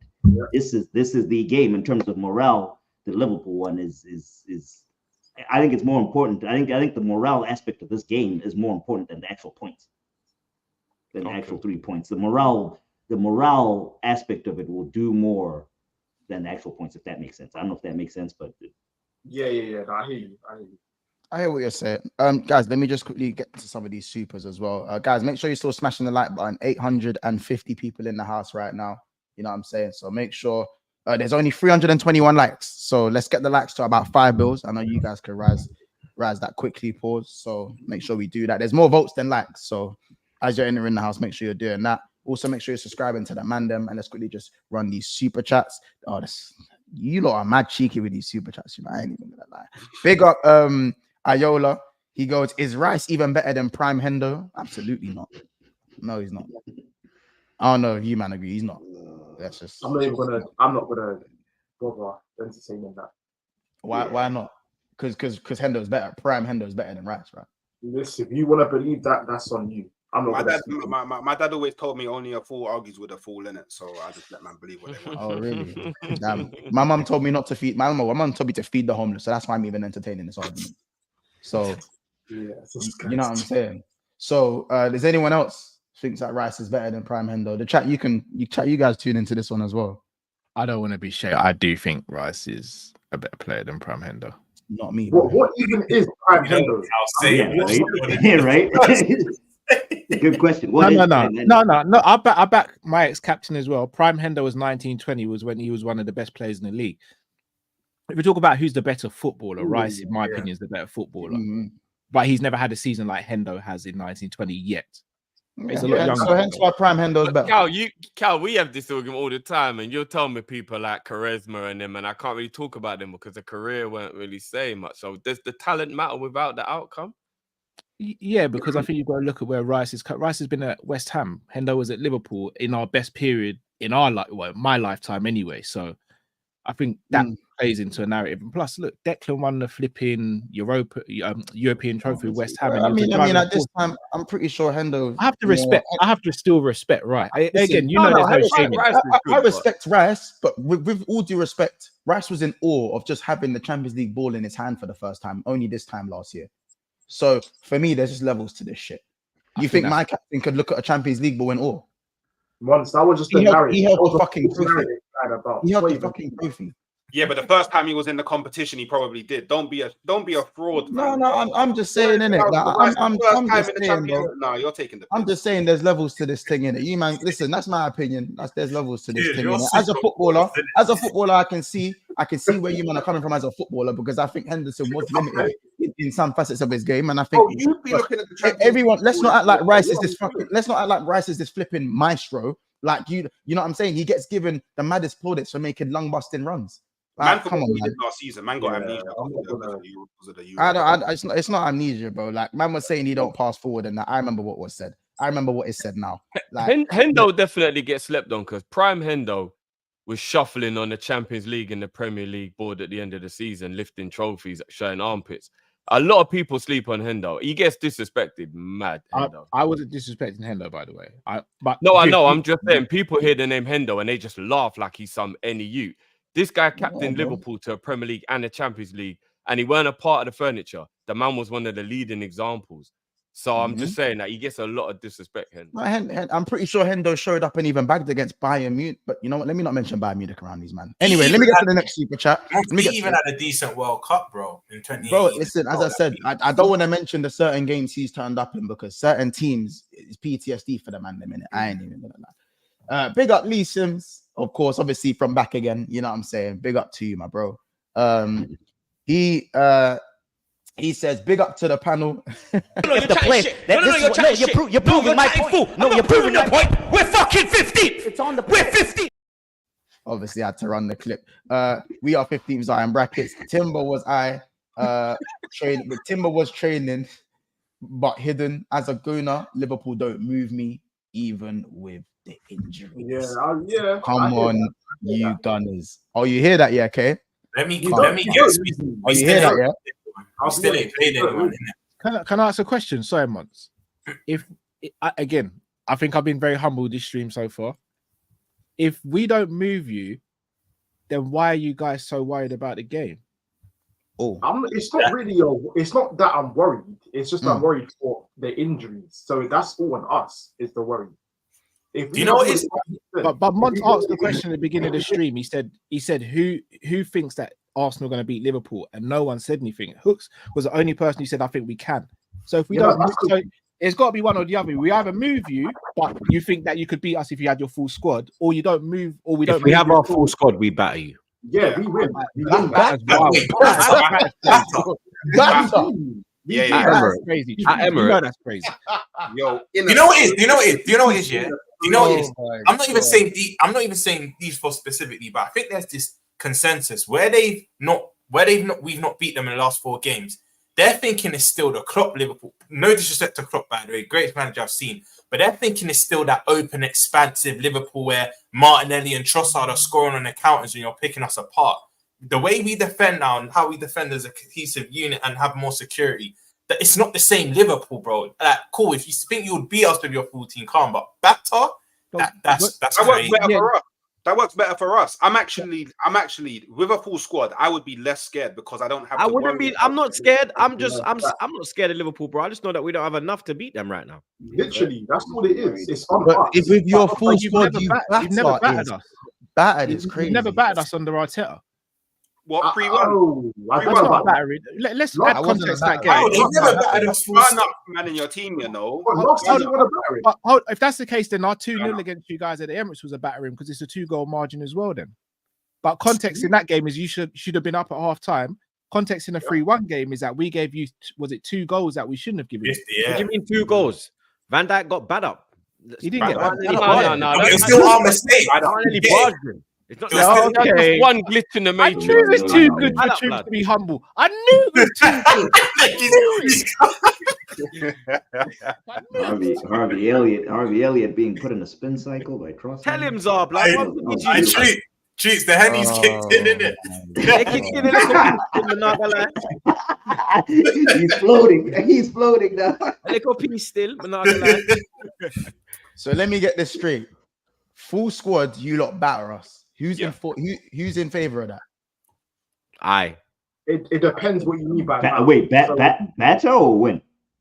this is the game in terms of morale. The Liverpool one is I think it's more important. I think the morale aspect of this game is more important than the actual points, than the actual 3 points. The morale aspect of it will do more than the actual points, if that makes sense. I don't know if that makes sense, but yeah. No, I hear you. I hear what you're saying. Guys, let me just quickly get to some of these supers as well. Guys, make sure you're still smashing the like button. 850 people in the house right now. You know what I'm saying? So make sure there's only 321 likes. So let's get the likes to about 5 bills. I know you guys can rise that quickly, pause. So make sure we do that. There's more votes than likes. So as you're entering the house, make sure you're doing that. Also, make sure you're subscribing to the Mandem, and let's quickly just run these super chats. You lot are mad cheeky with these super chats. I ain't even gonna lie. Big up Ayola. He goes, is Rice even better than Prime Hendo? Absolutely not. No, he's not. I don't know if you man agree. He's not. That's just. I'm not gonna bother entertaining that. Why not? Because Hendo is better. Prime Hendo is better than Rice, right? Listen, if you want to believe that, that's on you. I'm not. My dad always told me only a fool argues with a fool in it, so I just let man believe what they want. Oh, really? Damn. My mum told me not to feed. My mum told me to feed the homeless, so that's why I'm even entertaining this argument. So, you know what I'm saying. So, does anyone else thinks that Rice is better than Prime Hendo? The chat, you guys tune into this one as well. I don't want to be shady. I do think Rice is a better player than Prime Hendo. Not me. What even is Prime Hendo? Yeah, right. Good question. No. I back my ex-captain as well. Prime Hendo was 1920 was when he was one of the best players in the league. If we talk about who's the better footballer, Rice, in my opinion, is the better footballer. but he's never had a season like Hendo has in 1920 yet. He's a lot Yeah, younger. so hence why Prime Hendo's But better. Cal, we have this argument all the time, and you'll tell me people like Charisma and them, and I can't really talk about them because the career weren't really saying much. So does the talent matter without the outcome? Yeah, because I think you've got to look at where Rice is. Rice has been at West Ham. Hendo was at Liverpool in our best period in our my lifetime anyway. So I think that plays into a narrative. And plus, look, Declan won the flipping European trophy with West Ham. And I mean, at this time, I'm pretty sure Hendo. I have to respect. I have to still respect Rice. Again, there's no shame in it. I respect Rice, but with all due respect, Rice was in awe of just having the Champions League ball in his hand for the first time, only this time last year. So for me, there's just levels to this shit. You think my captain could look at a Champions League ball in awe? Once that was just he held the fucking trophy. He held the fucking trophy. Yeah, but the first time he was in the competition, he probably did. Don't be a fraud, man. No, I'm just saying, innit? Like, I'm just saying, bro. No, you're taking the. I'm just saying, there's levels to this thing, innit? You man, listen, that's my opinion. There's levels to this thing. As a footballer, I can see where you man are coming from as a footballer, because I think Henderson was limited in some facets of his game, and I think you'd be looking at the everyone. Let's not act like Rice is this fucking. Let's not act like Rice is this flipping maestro. Like you know what I'm saying? He gets given the maddest plaudits for making long busting runs. Like, come on, man. Last season, man got amnesia. It's not amnesia, bro. Like, man was saying he don't pass forward, and I remember what was said. I remember what is said now. Like, Hendo definitely gets slept on because Prime Hendo was shuffling on the Champions League and the Premier League board at the end of the season, lifting trophies, showing armpits. A lot of people sleep on Hendo. He gets disrespected, mad. Hendo. I wasn't disrespecting Hendo, by the way. I know. I'm just saying people hear the name Hendo and they just laugh like he's some NEU. This guy captained Liverpool to a Premier League and a Champions League, and he weren't a part of the furniture. The man was one of the leading examples. So I'm just saying that he gets a lot of disrespect. I'm pretty sure Hendo showed up and even bagged against Bayern Munich. But you know what? Let me not mention Bayern Munich around these, man. Anyway, let me get to the next super chat. He even had a decent World Cup, bro, in 2018. Bro, listen, as I said, I don't want to mention the certain games he's turned up in because certain teams is PTSD for the man. The minute I ain't even gonna lie. Big up Lee Sims, of course, obviously from back again. You know what I'm saying? Big up to you, my bro. He says, big up to the panel. You're proving my point. No, you're proving the point. We're fucking 15. It's on the We're 15. Obviously, I had to run the clip. We are 15s in brackets. Timber was training, but hidden as a gooner. Liverpool don't move me, even with the injuries. Come on, you Gunners. Oh, you hear that? Yeah, okay. Let me guess. Oh, you hear that? Yeah. I still ain't played anyone. Can I ask a question? Sorry, Mons. Again, I think I've been very humble this stream so far. If we don't move you, then why are you guys so worried about the game? It's not really. It's not that I'm worried. It's just I'm worried for the injuries. So that's all on us. Is the worry. You know what is? But Mons asked the question at the beginning of the stream. He said who thinks that Arsenal are going to beat Liverpool, and no one said anything. Hooks was the only person who said I think we can. So if we don't, so it's got to be one or the other. We either move you, but you think that you could beat us if you had your full squad, or you don't move, or we don't. If we have our full squad, we batter you. Yeah, we win. That's wild. That's crazy. At Emirates. You know that's crazy. Yo, you know what it is? You know what it is? Yeah. You know what it is? I'm not even saying these four specifically, but I think there's this consensus where we've not beat them in the last 4 games. Their thinking is still the Klopp Liverpool. No disrespect to Klopp, by the way, greatest manager I've seen, but their thinking is still that open, expansive Liverpool where Martinelli and Trossard are scoring on the counters and you're picking us apart. The way we defend now and how we defend as a cohesive unit and have more security, that it's not the same Liverpool, bro. Like, cool, if you think you would beat us with your full team, calm, but batter, that's that works better for us. That works better for us. I'm actually with a full squad. I would be less scared because I don't have. I wouldn't be. I'm not scared. I'm not scared of Liverpool, bro. I just know that we don't have enough to beat them right now. Literally, that's what it is. It's on but us. if with your full squad, you've never battered us. Battered is crazy. You've never battered us under Arteta. What 3-1? That's not battery. Let's add context to that game. He's never battered us. Man in your team, you know. If that's the case, then our 2-0 against you guys at the Emirates was a battering because it's a 2-goal margin as well. Then, but context in that game is you should have been up at half time. context in a 3-1 game is that we gave you, was it 2 goals that we shouldn't have given you? What do you mean 2 goals? Van Dijk got bad up. He didn't get Martinelli bad up. barged No, him. It was still our mistake. Martinelli Yeah. barged him. It's not It was like, still- That's just one glitch in the I matrix. knew it was too good Bad for up, Troops blood. to be humble. I knew it was too good. Harvey Elliott being put in a spin cycle by Trossard. tell him, Zar, blood. I- What did I you treats the Henny's kicked in, innit? They kicked in a little piece, I'm not gonna lie. He's floating. He's floating now. A little piece still, I'm not gonna lie. So let me get this straight. Full squad, you lot batter us. Who's in favor of that? Aye. It depends what you mean by that. Wait, So- batter or win?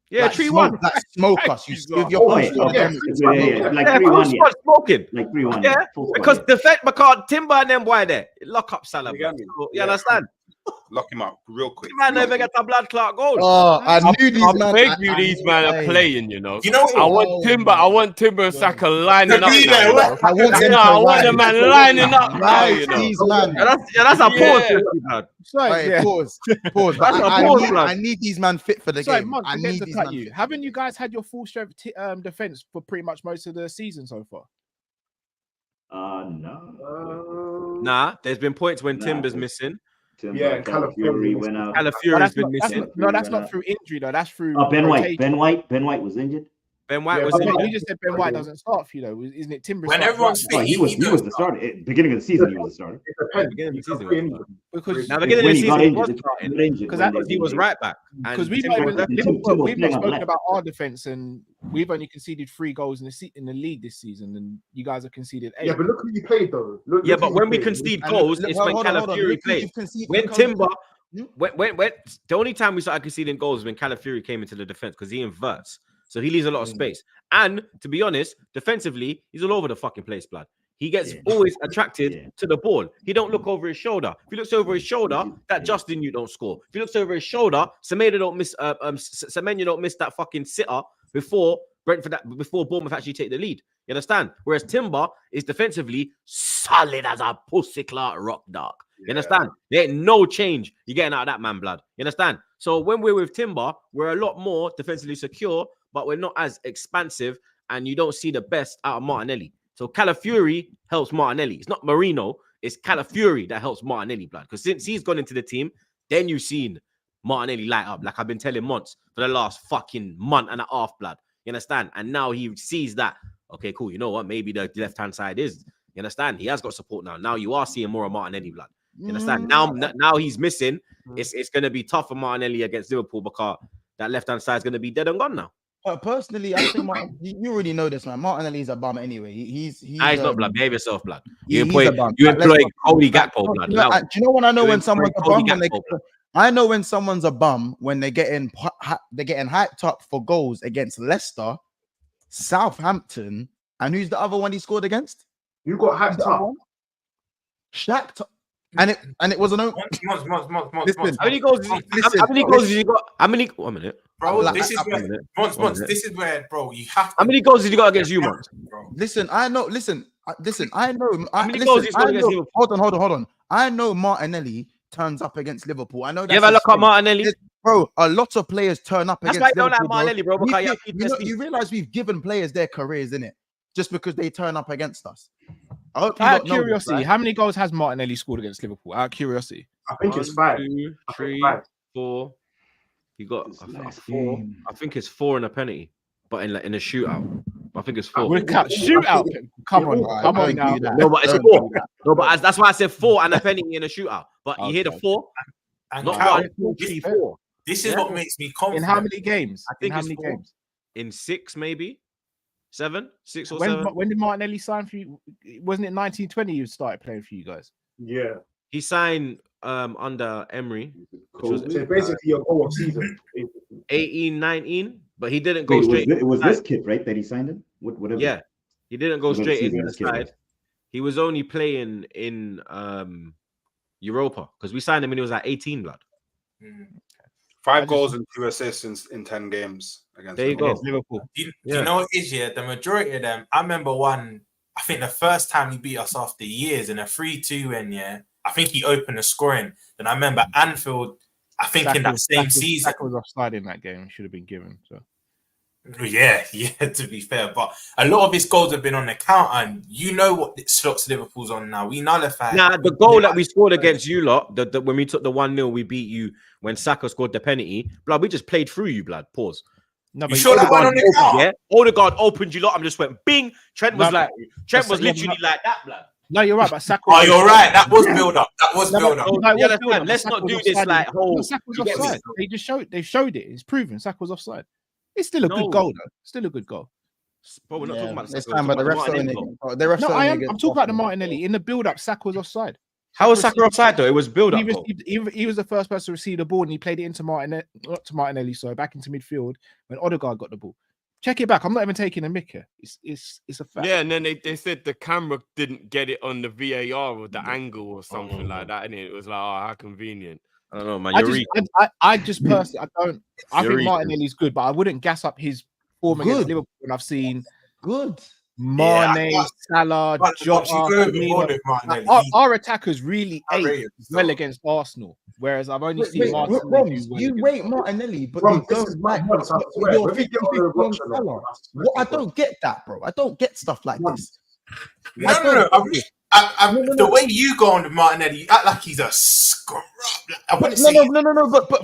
Yeah, Like 3-1. Like smoke us. You give your Oh, full yeah, squad. yeah. Yeah, like Yeah, 3-1, full yeah. squad smoking. Like 3-1. Yeah, Full squad, because yeah. defend McCart, Timber and them boy there. Lock up Salah. You get blood. me? So, you Yeah. understand? Lock him up real quick. Man never get a blood clot goal. Oh, I knew these I man. beg you, these man are playing, you know. You know I want Timber and Saka lining To up. be now, there, you know. what? I want them I to want rise. the man lining up now, you know. These man. That's a pause. Yeah. blood. Sorry, Right, yeah. pause. Pause. That's a I pause, need, blood. I need these man fit for the Sorry, game. Mons, I again need to these cut man you. fit. Haven't you guys had your full strength defense for pretty much most of the season so far? No. Nah, there's been points when Nah, Timber's but- missing. Yeah, Calafiori went out. Calafiori's been missing. That's not through injury though. That's through. Oh, Ben rotation. White. Ben White was injured. Ben White Yeah, was but in You there. just said Ben White doesn't start for you though, isn't it? Timber When starts everyone's right Oh, fit, he was does the starter. At the beginning of the season, he was the starter. It depends. Beginning of the You can season, put right? in- now. Because Now, beginning of When the he got season, he injured, was he starting got injured. because he was right back. And because we've Timber not was even left. Timber we've playing not on the spoken left. about our defense, and we've only conceded 3 goals in the league this season, and you guys have conceded 8. Yeah, but look who you played though. Look Yeah, who but you when we played. concede And goals, look, it's hold when on, hold on. Calafiori Look who plays. you've conceded When because- Timber, when the only time we started conceding goals was when Calafiori came into the defense because he inverts, so he leaves a lot of space. And to be honest, defensively, he's all over the fucking place, blood. He gets always attracted to the ball. He don't look over his shoulder. If he looks over his shoulder, that Justin you don't score. If he looks over his shoulder, Semedo don't miss. Semenyo don't miss that fucking sitter before before Bournemouth actually take the lead. You understand? Whereas Timber is defensively solid as a pussy clout rock dog. You understand? There ain't no change you're getting out of that man, blood. You understand? So when we're with Timber, we're a lot more defensively secure, but we're not as expansive, and you don't see the best out of Martinelli. So Calafiori helps Martinelli. It's not Marino, it's Calafiori that helps Martinelli, blood. Because since he's gone into the team, then you've seen Martinelli light up, like I've been telling Monts for the last fucking month and a half, blood. You understand? And now he sees that, okay, cool, you know what? Maybe the left-hand side is. You understand? He has got support now. Now you are seeing more of Martinelli, blood. You understand? Now he's missing. It's going to be tough for Martinelli against Liverpool because that left-hand side is going to be dead and gone now. Personally, I think you already know this, man. Martinelli's a bum anyway. He's not blood. Behave yourself, blood. He's You a bum. employ Let's Cody Gakpo, blood. Do you know when I know You when someone's a employ bum? Cody When Gakpo, blood. I know when someone's a bum when they're getting hyped up for goals against Leicester, Southampton, and who's the other one he scored against? You got hyped up. Shakhtar. And it was an Months. Listen, How many goals? How many goals did you got? How many? 1 minute, Bro, Like, this is where Months. This is where, bro, you have to. How many goals did you got against you, Monts? Listen, I know. Listen, I know. How many goals he scored against Liverpool? Hold on. I know Martinelli turns up against Liverpool. I know that. You ever look at Martinelli? Bro, a lot of players turn up That's against why I don't like Liverpool, Martinelli, bro. Because you realize we've given players their careers, innit? Just because they turn up against us. I hope you Out lot of know this, curiosity, right? how many goals has Martinelli scored against Liverpool? Out of curiosity. I think it's 5. 2, 3, 4. You got Four. I think it's 4 in a penalty, but in a shootout. I think it's 4. Shootout. Come on now. No, but it's 4. No, but that's why I said 4 and a penalty in a shootout. But you hear the 4, And not Cal, 1, 2, 3, 4. this is what makes me confident. In how many games? I think in how it's many 4. games? In 6, maybe 7, 6 or 7. When did Martinelli sign for you? Wasn't it 1920 you started playing for you guys? Yeah. He signed under Emery, which was So basically your goal of season. 18, 19, but he didn't go Wait, straight. it was this kid, right, that he signed him? Whatever. Yeah, he didn't go Whatever straight season into the this kid was. side. He was only playing in Europa because we signed him when he was at 18, blood. 5 goals and 2 assists in 10 games against There you go. Liverpool. Do you know what it is? Yeah, the majority of them. I remember one. I think the first time he beat us after years in a 3-2 win. Yeah, I think he opened the scoring. Then I remember Anfield I think in that same season. Saka was offside in that game. Should have been given. So. Yeah, to be fair. But a lot of his goals have been on the counter, and you know what slots Liverpool's on now. We nullify. Nah, the goal that we scored against you lot, when we took the 1-0, we beat you when Saka scored the penalty. Blood, we just played through you, blood. Pause. No, you sure that one on the counter? Yeah, Odegaard opened you lot. I just went bing. Trent was literally like that, blood. No, you're right, but Saka. Oh, you're right. That was build up. That was build up. Let's not do this like whole. Saka was offside. They showed it. It's proven. Saka was offside. It's still a good goal, though. Still a good goal. But we're not talking about this time, but the refs saying it. No, I'm talking about the Martinelli. In the build-up, Saka was offside. How was Saka offside, though? It was build-up. He was the first person to receive the ball, and he played it into Martinelli, back into midfield when Odegaard got the ball. Check it back. I'm not even taking a mick here. It's a fact. Yeah, and then they said the camera didn't get it on the VAR or the angle or something like that, and it was like, oh, how convenient. I don't know, man. I just personally, I think Martinelli's good, but I wouldn't gas up his form against Liverpool when I've seen Mane, Salah, Jota. Our attackers really ate well against Arsenal, whereas I've only seen Martinelli. You rate Martinelli, but you don't like Salah. I don't get that, bro. I don't get stuff like this. No. The way you go on to Martinelli, you act like he's a scrub. No. But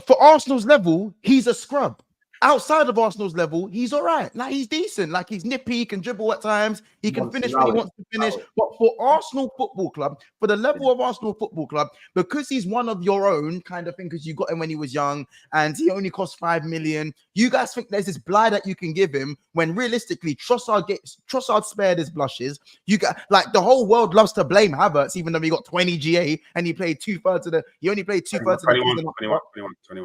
for Arsenal's level, he's a scrub. Outside of Arsenal's level, he's all right. Like, he's decent. Like, he's nippy. He can dribble at times. He can finish when he wants to finish. But for Arsenal Football Club, for the level of Arsenal Football Club, because he's one of your own kind of thing, because you got him when he was young and he only cost 5 million, you guys think there's this blight that you can give him when realistically Trossard spared his blushes. You got, like, the whole world loves to blame Havertz, even though he got 20 GA and he played two-thirds of the season. 21.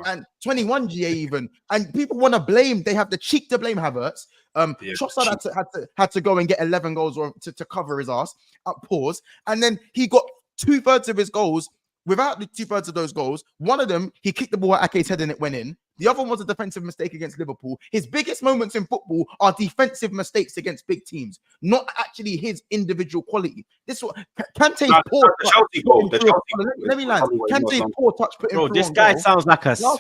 And 21 GA even. And people want to blame, they have the cheek to blame Havertz. Trossard had to go and get 11 goals or to cover his ass. Pause. And then he got 2/3 of his goals. Without the 2/3 of those goals, one of them, he kicked the ball at Ake's head and it went in. The other one was a defensive mistake against Liverpool. His biggest moments in football are defensive mistakes against big teams, not actually his individual quality. This one, Kante's poor touch. Let me land. Kante's poor touch put him through. This guy sounds like a No.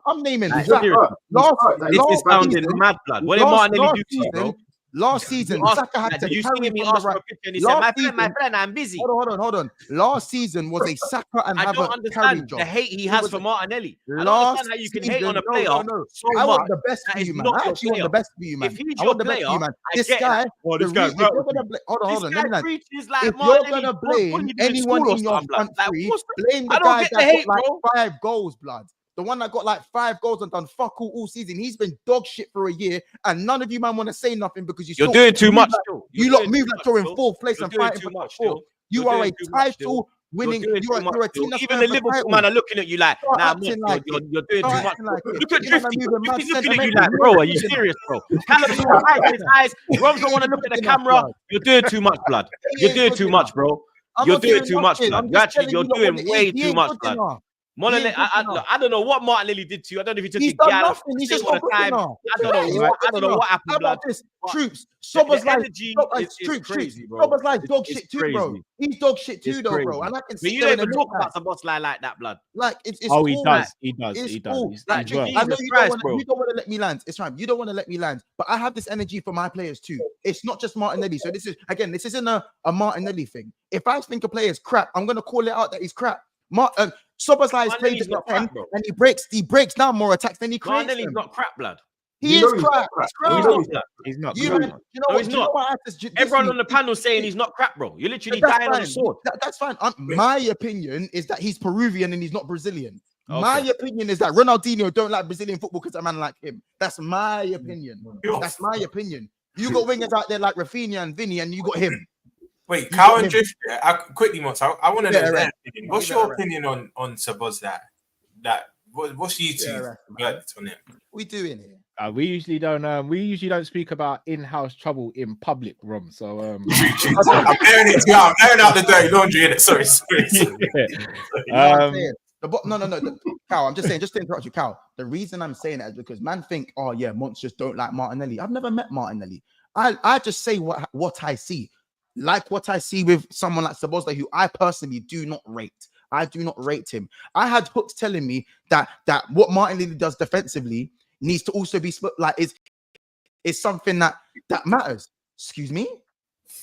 I'm naming this is sounding mad, blood. What did Martinelli do to you, bro? Last season, Saka had to did you see me ask for a picture and he said, my friend, I'm busy. Hold on. Last season was a Saka and I don't understand the hate he has for Martinelli. I don't understand how you can hate on a player so much. I want the best for you, man. I actually want the best for you, man. If he's your player, this guy, hold on. If you're gonna blame anyone in your front three, blame the guy that got like 5 goals, blood. The one that got like 5 goals and done fuck all season. He's been dog shit for a year, and none of you man want to say nothing because you're doing too much. You lot move like you're in 4th place and fighting for top 4. You are a title winning. You're a team that's even the Liverpool man are looking at you like, nah, you're doing too much. Look at Drifty. He's looking at you like, bro, are you serious, bro? Callum's hiding his eyes. Rob don't want to look at the camera. You're doing too much, blood. You're doing too much, bro. You're doing too much, blood. You're doing way too much, blood. I don't know what Martinelli did to you. I don't know if he took a gal. He's just not time. I don't know what happened. How about this? Troops. Sober's like crazy, bro. Sober's like dog shit too, bro. He's dog shit too, though, bro. And I can see. You don't even talk about Szoboszlai like that, blood. Like it's. Oh, he does. He does. Like, I know you don't want to let me land. It's fine. You don't want to let me land, but I have this energy for my players too. It's not just Martinelli. So this isn't a Martinelli thing. If I think a player is crap, I'm gonna call it out that he's crap. Szoboszlai is played at the 10 and he breaks down more attacks than he creates. Martinelli's not crap, blood. He is crap. He's not. He's not. Everyone on the panel saying he's not crap, bro. You're literally dying on the sword. That's fine. My opinion is that he's Peruvian and he's not Brazilian. Okay. My opinion is that Ronaldinho don't like Brazilian football because a man like him. That's my opinion. That's my opinion. You got wingers out there like Rafinha and Vinny, and you got him. Wait, Cal and Drift, quickly, Mots, I want to know their opinion. What's your opinion on Szoboszlai? What's your verdict on it? We doing here? We usually don't speak about in-house trouble in public, Rom. So I'm airing out the dirty laundry in it. Sorry. No, Cal, I'm just saying, just to interrupt you, Cal. The reason I'm saying that is because man think, oh yeah, Monts just don't like Martinelli. I've never met Martinelli. I just say what I see. Like what I see with someone like Szoboszlai, who I personally do not rate. I do not rate him. I had Hooks telling me that what Martinelli does defensively needs to also be like is something that matters. Excuse me.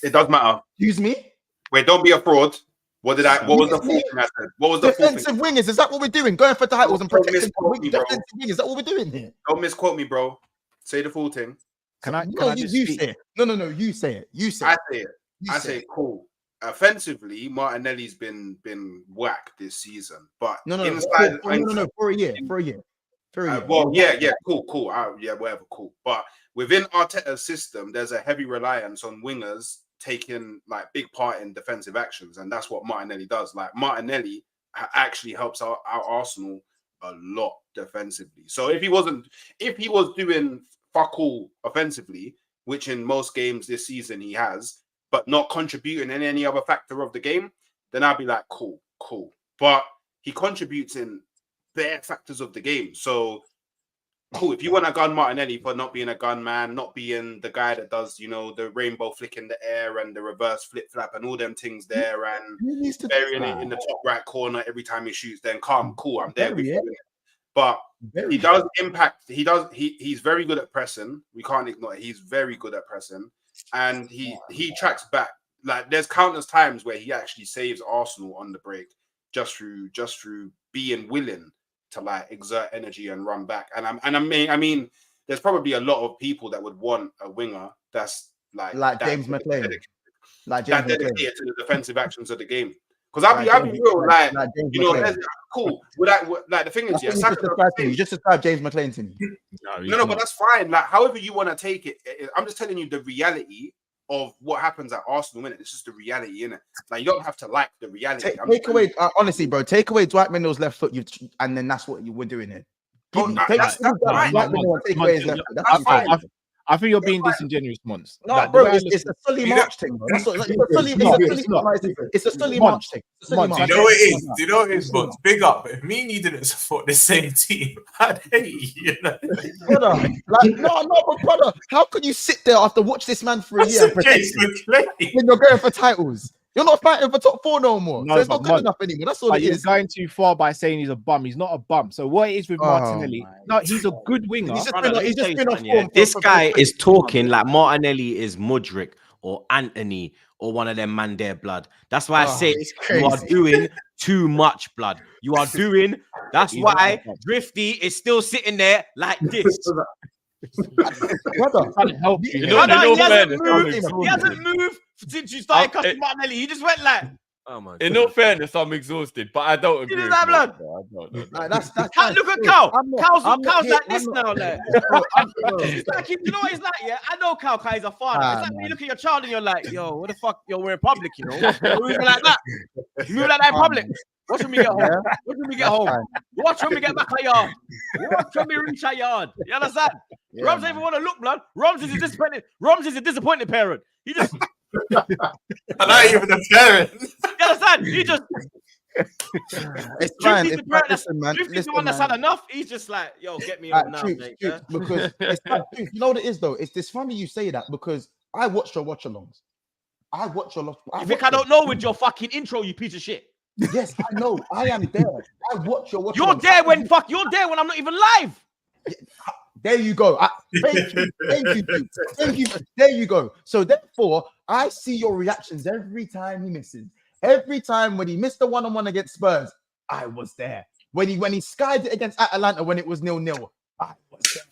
It does matter. Excuse me. Wait, don't be a fraud. What was the fourth thing I said? What was the defensive wingers? Is that what we're doing? Going for titles and protecting defensive wingers? Is that what we're doing here? Don't misquote me, bro. Say the full thing. You say it. No. You say it. You say it. I say it. I say it. Cool. Offensively, Martinelli's been whack this season, but for a year. Well, yeah, cool. Yeah, whatever, cool. But within Arteta's system, there's a heavy reliance on wingers taking like big part in defensive actions, and that's what Martinelli does. Like Martinelli actually helps our Arsenal a lot defensively. So if he was doing fuck all offensively, which in most games this season he has, but not contributing in any other factor of the game, then I'd be like, cool. But he contributes in bare factors of the game. So cool. If you want to gun Martinelli for not being a gunman, not being the guy that does, the rainbow flick in the air and the reverse flip flap and all them things there, and burying it in the top right corner every time he shoots, then cool. I'm there with you. But he does impact. He's very good at pressing. We can't ignore it. He's very good at pressing, and he tracks back. Like there's countless times where he actually saves Arsenal on the break just through being willing to like exert energy and run back. And I mean, there's probably a lot of people that would want a winger that's like James McClain, dedicated to the defensive actions of the game. Because I'll be real, cool. The thing is, you just described James McClain to me. No, but that's fine. Like, however you want to take it, I'm just telling you the reality of what happens at Arsenal, innit? It's just the reality, innit? Like, you don't have to like the reality. Take away, honestly, bro. Take away Dwight Mendell's left foot, and then that's what you were doing here. That's fine. I think you're being disingenuous, Mons. No, bro, it's a Sully March thing, bro. It's a Sully March thing. Do you know what it is? Do you know what it is, Mons? Big up. If me and you didn't support the same team, I'd hate you. Brother, but brother, how could you sit there after watch this man for a year when you're going for titles? You're not fighting for top 4 no more. So it's not good enough anymore. That's all it is. You're going too far by saying he's a bum. He's not a bum. So what it is with Martinelli? No, he's a good winger. He's just been off form. This guy is talking like Martinelli is Mudryk or Anthony or one of them man there, blood. That's why I say you are doing too much, blood. You are doing. That's why Drifty is still sitting there like this. Brother, help you. He hasn't moved since you started cutting Martinelli. He just went like, oh my God. In all fairness, I'm exhausted, but I don't agree. Look at Cal. Cal's like this now. Like, you know what he's like? Yeah, I know Cal. He's a father. It's like when you look at your child and you're like, yo, what the fuck? We're in public, you know? You're moving like that. You move like that in public. Watch when we get home. Watch when we get home. Watch when we get back at yard. Watch when we reach our yard. You understand? Yeah, Roms don't even want to look, blood. Roms is a disappointed parent. He just. I'm not even a parent. You understand? He just. It's fine. It's man. Listen, the one that's had enough. He's just like, yo, get me on now, mate. Because it's you know what it is though. It's funny you say that because I watched your watch-alongs. You think I don't know with your fucking intro, you piece of shit? Yes, I know. I am there. I watch your watch. You're there when I'm not even live. There you go. Thank you. There you go. So therefore, I see your reactions every time he misses. Every time when he missed the one-on-one against Spurs, I was there. When he skied it against Atalanta when it was 0-0, I was there.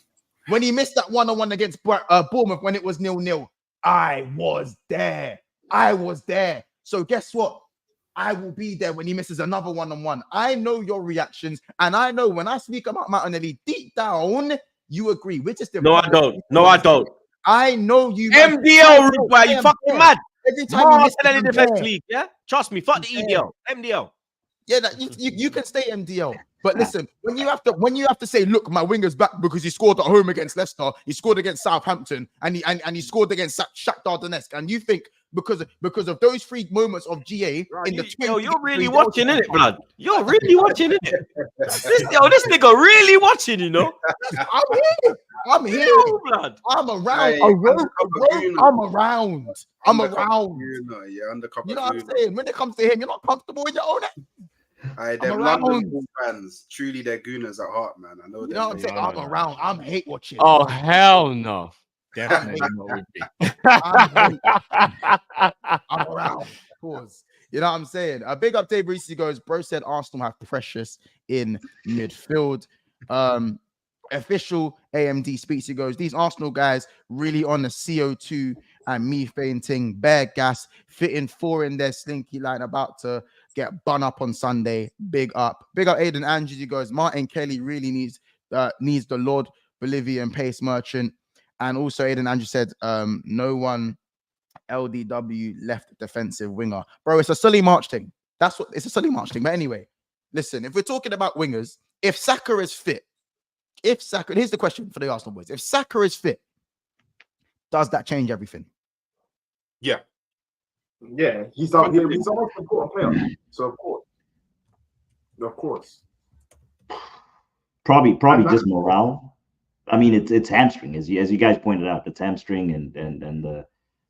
When he missed that one-on-one against Bournemouth when it was 0-0, I was there. So guess what? I will be there when he misses another one-on-one. I know your reactions, and I know when I speak about Martinelli, deep down, you agree. We're just No, I don't. I know you. MDL, Ruba, you fucking mad. Every time you miss any defense league, yeah? Trust me, fuck the EDL. MDL. Yeah, you can stay MDL. But listen, when you have to say, look, my winger's back because he scored at home against Leicester, he scored against Southampton, and he scored against Shakhtar Donetsk, and you think because of those 3 moments of GA in the you're really watching, innit, blood? You're really watching, innit? This nigga really watching, you know? I'm here. Blood. I'm around. I'm around. Yeah, undercover. You know what I'm saying? When it comes to him, you're not comfortable in your own. Them London Ball fans, truly they're gooners at heart, man. I know You them. know what I'm saying? I'm around. I'm hate watching. Oh hell no! Definitely not with me. I'm around. Pause. You know what I'm saying? A big up Dave Reese goes, bro said Arsenal have Precious in midfield. Official AMD speaks, he goes, these Arsenal guys really on the CO2 and methane thing, bare gas, fitting 4 in their slinky line, about to get bun up on Sunday. Big up. Big up Aiden Andrews, he goes, Martin Kelly really needs the Lord Bolivian pace merchant. And also Aiden Andrews said, no one LDW left defensive winger. Bro, it's a Sully March thing. That's what it's a Sully March thing. But anyway, listen, if we're talking about wingers, if Saka is fit, here's the question for the Arsenal boys. If Saka is fit, does that change everything? Yeah. Yeah, he's our most important player. So of course. Probably just morale. I mean, it's hamstring, as you guys pointed out. It's hamstring and the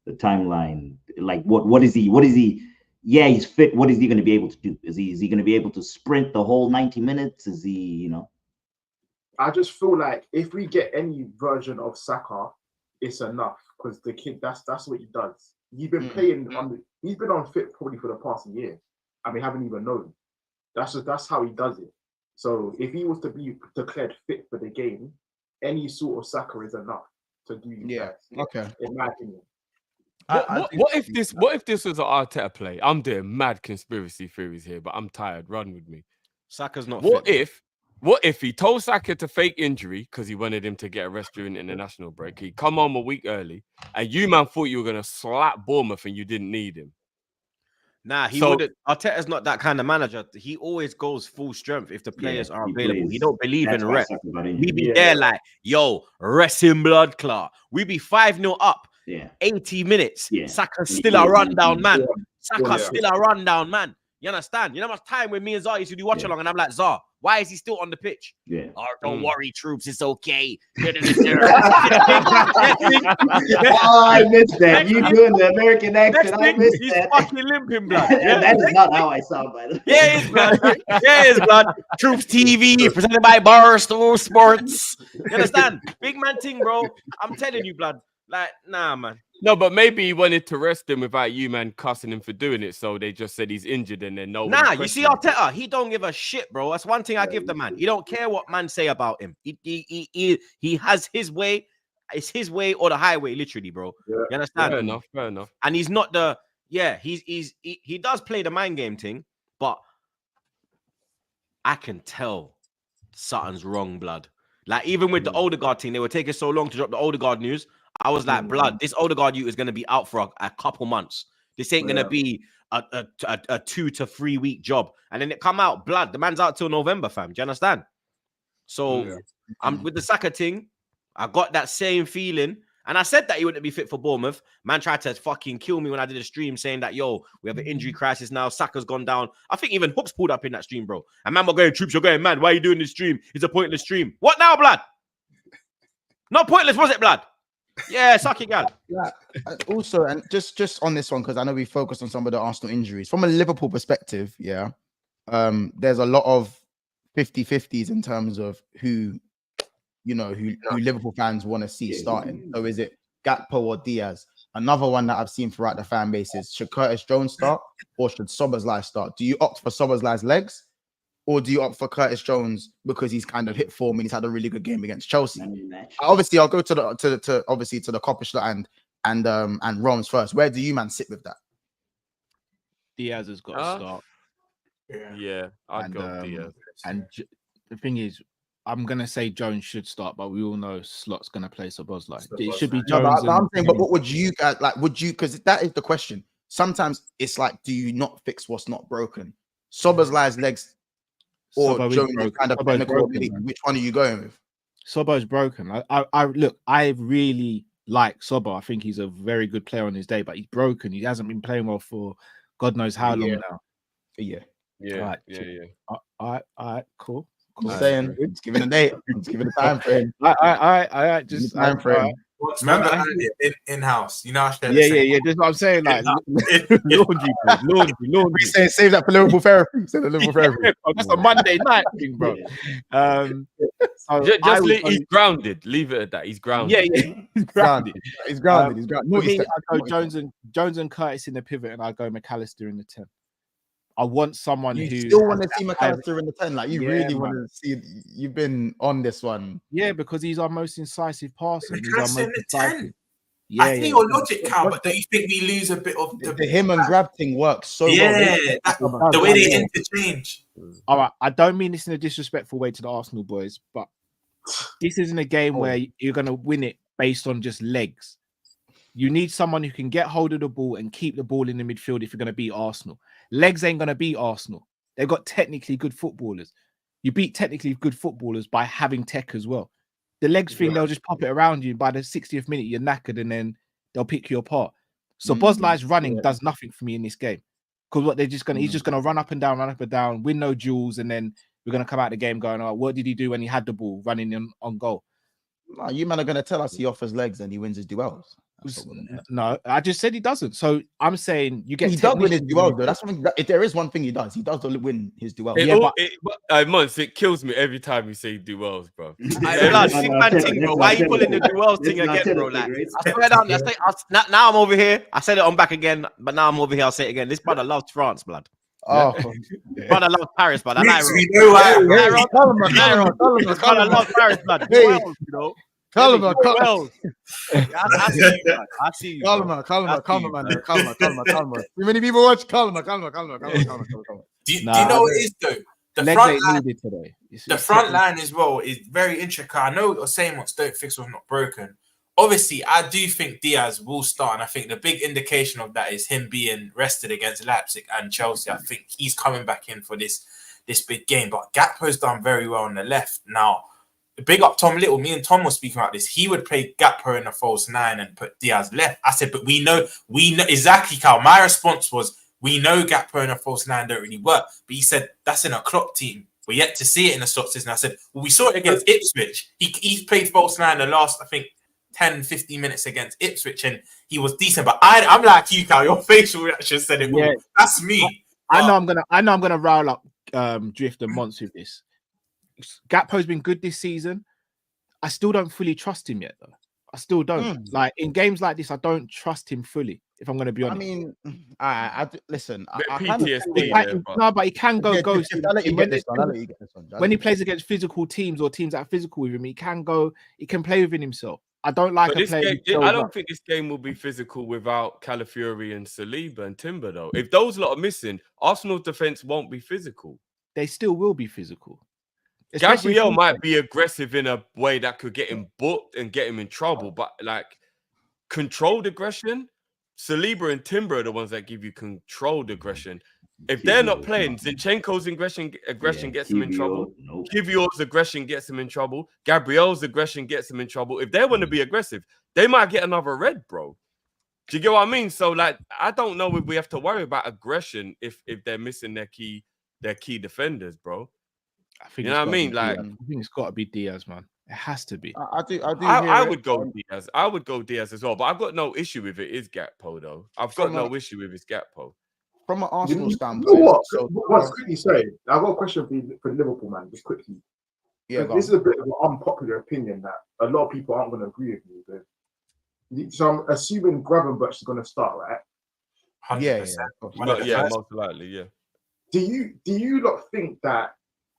timeline. Like, what is he? Yeah, he's fit. What is he going to be able to do? Is he going to be able to sprint the whole 90 minutes? Is he, I just feel like if we get any version of Saka, it's enough, because the kid, that's what he does. He's been playing he's been unfit probably for the past year, and we haven't even known. That's how he does it. So if he was to be declared fit for the game, any sort of Saka is enough to do that. Okay. In my opinion. What if this was an Arteta play? I'm doing mad conspiracy theories here, but I'm tired. Run with me. Saka's not fit. What if he told Saka to fake injury because he wanted him to get a rest during the international break? He come home a week early, and you man thought you were gonna slap Bournemouth and you didn't need him. Nah, he wouldn't. Arteta's not that kind of manager. He always goes full strength if the players are available. He don't believe in rest. We be there like, yo, rest in blood clot. We be 5-0 up. 80 minutes. Saka's still a rundown man. Saka's still a rundown man. You understand? You know how much time with me and Zar used to do watch along, and I'm like, Zar, why is he still on the pitch? Oh, don't worry, troops, it's okay. Oh, I missed that. You doing the American accent? I missed he's that. fucking limping, blood. That is not how I sound, by the way. Yeah, it's blood. Yeah, it's blood. Troops TV presented by Barstool Sports. You understand? Big man thing, bro. I'm telling you, blood. Like, nah, man. No, but maybe he wanted to rest him without you, man, cussing him for doing it. So they just said he's injured, and then no. Nah, you see Arteta, he don't give a shit, bro. That's one thing I give the man. He don't care what man say about him. He has his way. It's his way or the highway, literally, bro. Yeah. You understand? Fair enough. And he's not he does play the mind game thing, but I can tell something's wrong, blood. Like, even with the Odegaard thing, they were taking so long to drop the Odegaard news. I was like, blood, this Odegaard youth is going to be out for a couple months. This ain't going to be a 2 to 3 week job. And then it come out, blood, the man's out till November, fam. Do you understand? So I'm with the Saka thing. I got that same feeling. And I said that he wouldn't be fit for Bournemouth. Man tried to fucking kill me when I did a stream saying that, yo, we have an injury crisis now. Saka's gone down. I think even Hooks pulled up in that stream, bro. And man, we're going, troops, you're going, man, why are you doing this stream? It's a pointless stream. What now, blood? Not pointless, was it, blood? Yeah, suck it, gal. Yeah. Also, and just on this one, because I know we focused on some of the Arsenal injuries. From a Liverpool perspective, there's a lot of 50-50s in terms of who Liverpool fans want to see starting. So is it Gakpo or Diaz? Another one that I've seen throughout the fan base is, should Curtis Jones start or should Szoboszlai start? Do you opt for Szoboszlai's legs, or do you opt for Curtis Jones because he's kind of hit form and he's had a really good game against Chelsea? Obviously, I'll go to the Koppischler and Roms first. Where do you man sit with that? Diaz has got to start. Yeah, I'd go Diaz. And the thing is, I'm gonna say Jones should start, but we all know Slot's gonna play Szoboszlai. It should be Jones. But I'm saying, but what would you guys like? Would you? Because that is the question. Sometimes it's like, do you not fix what's not broken? Szoboszlai's legs or Jones kind of technical ability? Which one are you going with? Sobo's broken. I really like Sobo. I think he's a very good player on his day, but he's broken. He hasn't been playing well for God knows how long now. Yeah. All right, cool. Saying it's giving a date. It's giving a time frame. All right. Just time frame. Remember in house, you know. Yeah. That's what I'm saying. Like laundry, bro. Laundry. Save that for Liverpool therapy. Save the Liverpool therapy. That's a Monday night thing, bro. So Just he's grounded. Leave it at that. He's grounded. Yeah, he's grounded. He's grounded. For me, I go Jones and Curtis in the pivot, and I go McAllister in the 10. I want someone you who still want to see McAllister in the 10. Like you really want to see. You've been on this one. Yeah, because he's our most incisive passer. He's our most in the 10. Yeah, I think your logic, Cal, but don't you think we lose a bit of the him and grab thing works so well? The way they interchange. All right, I don't mean this in a disrespectful way to the Arsenal boys, but this isn't a game where you're going to win it based on just legs. You need someone who can get hold of the ball and keep the ball in the midfield if you're going to beat Arsenal. Legs ain't going to beat Arsenal. They've got technically good footballers. You beat technically good footballers by having tech as well. The legs thing, they'll just pop it around you. By the 60th minute, you're knackered and then they'll pick you apart. So Boslai's running does nothing for me in this game. Because what they're just going to, he's just going to run up and down, win no duels, and then we're going to come out the game going, oh, what did he do when he had the ball running on goal? No, you man are going to tell us he offers legs and he wins his duels. No, I just said he doesn't. So I'm saying you get. He does win his duels, though. That's something. If there is one thing he does win his duels. Months, it kills me every time you say duels, bro. Bro. Why are you pulling the duels thing again, bro? Like, I swear down. Now I'm over here. I said it on back again, but now I'm over here. I'll say it again. This brother loves France, blood. Oh, brother loves Paris, blood. I like we know why. This brother loves Paris, blood. Duels, you know. Calm man. I see you. Calm man. Too many people watch. Calm man. Do you know what it is though? The front line as well is very intricate. I know what you're saying. Once don't fix what's not broken. Obviously, I do think Diaz will start, and I think the big indication of that is him being rested against Leipzig and Chelsea. I think he's coming back in for this big game. But Gakpo's done very well on the left now. Big up Tom Little. Me and Tom were speaking about this. He would play Gakpo in a false 9 and put Diaz left. I said, but we know exactly, Cal. My response was, we know Gakpo in a false 9 don't really work. But he said, that's in a Klopp team. We're yet to see it in the stock system. I said, well, we saw it against Ipswich. He played false 9 the last, I think, 10, 15 minutes against Ipswich, and he was decent. But I'm like you, Cal. Your facial reaction said it. Yeah. That's me. I know I'm gonna rile up Drift and Monts with this. Gakpo's been good this season. I still don't fully trust him yet, though. I still don't. Like in games like this, I don't trust him fully. If I'm going to be honest, I mean, I listen. But he can go ghost. When he plays against physical teams or teams that are physical with him, he can go. He can play within himself. I don't like a player. I don't think this game will be physical without Calafiori and Saliba and Timber, though. If those lot are missing, Arsenal's defense won't be physical. They still will be physical. Gabriel might be aggressive in a way that could get him booked and get him in trouble, but like controlled aggression, Saliba and Timber are the ones that give you controlled aggression. If they're not playing, Zinchenko's aggression gets him in trouble. Kivior's aggression gets him in trouble. Gabriel's aggression gets him in trouble. If they want to be aggressive, they might get another red, bro. Do you get what I mean? So, like, I don't know if we have to worry about aggression if they're missing their key defenders, bro. I think you know what I mean? Like, I think it's got to be Diaz, man. It has to be. I would go Diaz. I would go Diaz as well, but I've got no issue with it. Is Gakpo though? I've got no issue with his Gakpo. From an Arsenal standpoint, you know what? What's quickly saying? I've got a question for Liverpool, man. Just quickly. Yeah, this is a bit of an unpopular opinion that a lot of people aren't going to agree with me with. So I'm assuming Gravenberch is going to start, right? 100%. Yeah, most likely, yeah. Do you not think that?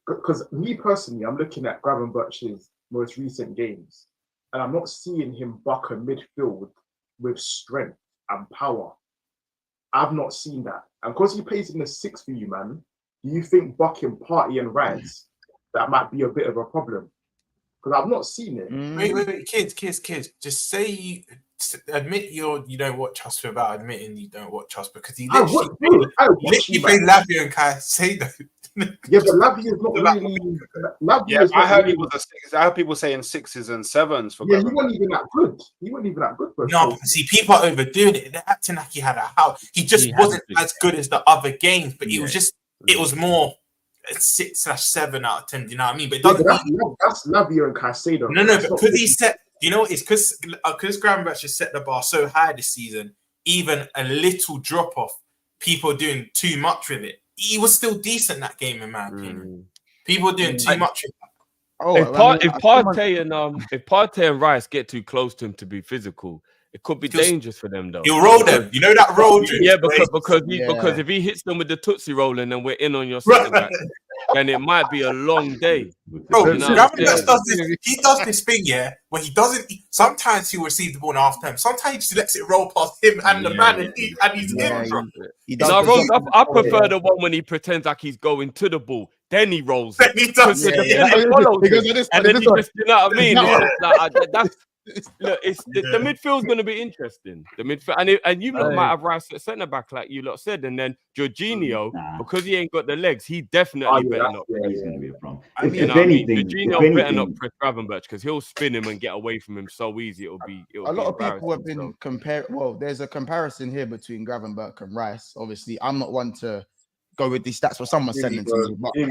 Because me personally, I'm looking at Gravenberch's most recent games, and I'm not seeing him buck a midfield with strength and power. I've not seen that. And because he plays in the 6 for you, man, do you think bucking Partey and Rice, that might be a bit of a problem? Because I've not seen it. Wait, kids. Just say admit you don't watch us without admitting you don't watch us, because he literally played Lavia and Caicedo. Yeah, but Lavia is not really. I heard he was a 6. I heard people saying 6s and 7s for. Yeah, he wasn't even that good. No, see, people are overdoing it. They're acting like he had a house. He just wasn't as good as the other games, but it was just. It was more 6/7 out of 10. Do you know what I mean? But that's Lavia and Caicedo. No, but because he set. Do you know what it's because Gravenberch has set the bar so high this season, even a little drop off, people are doing too much with it. He was still decent that game, in my opinion. People are doing too much with that. Oh, If Partey and Rice get too close to him to be physical, it could be dangerous for them though. He'll roll them. You know that roll? Yeah, because if he hits them with the Tootsie roll and then we're in on your centre back, then it might be a long day. Bro, Gravenberch does this. He does this thing, where he doesn't. Sometimes he'll receive the ball in half time. Sometimes he just lets it roll past him and the man, and he's in. Bro. I prefer the one when he pretends like he's going to the ball, then he rolls. Then he does. And then he just, you know what I mean? Look, it's the midfield's going to be interesting. The midfield, and you might have Rice at centre back, like you lot said, and then Jorginho, because he ain't got the legs, he definitely better not. He's going to be a problem. If anything, Jorginho better not press Gravenberch because he'll spin him and get away from him so easy. A lot of people have been compared. Well, there's a comparison here between Gravenberch and Rice. Obviously, I'm not one to go with these stats, what someone sent it to me,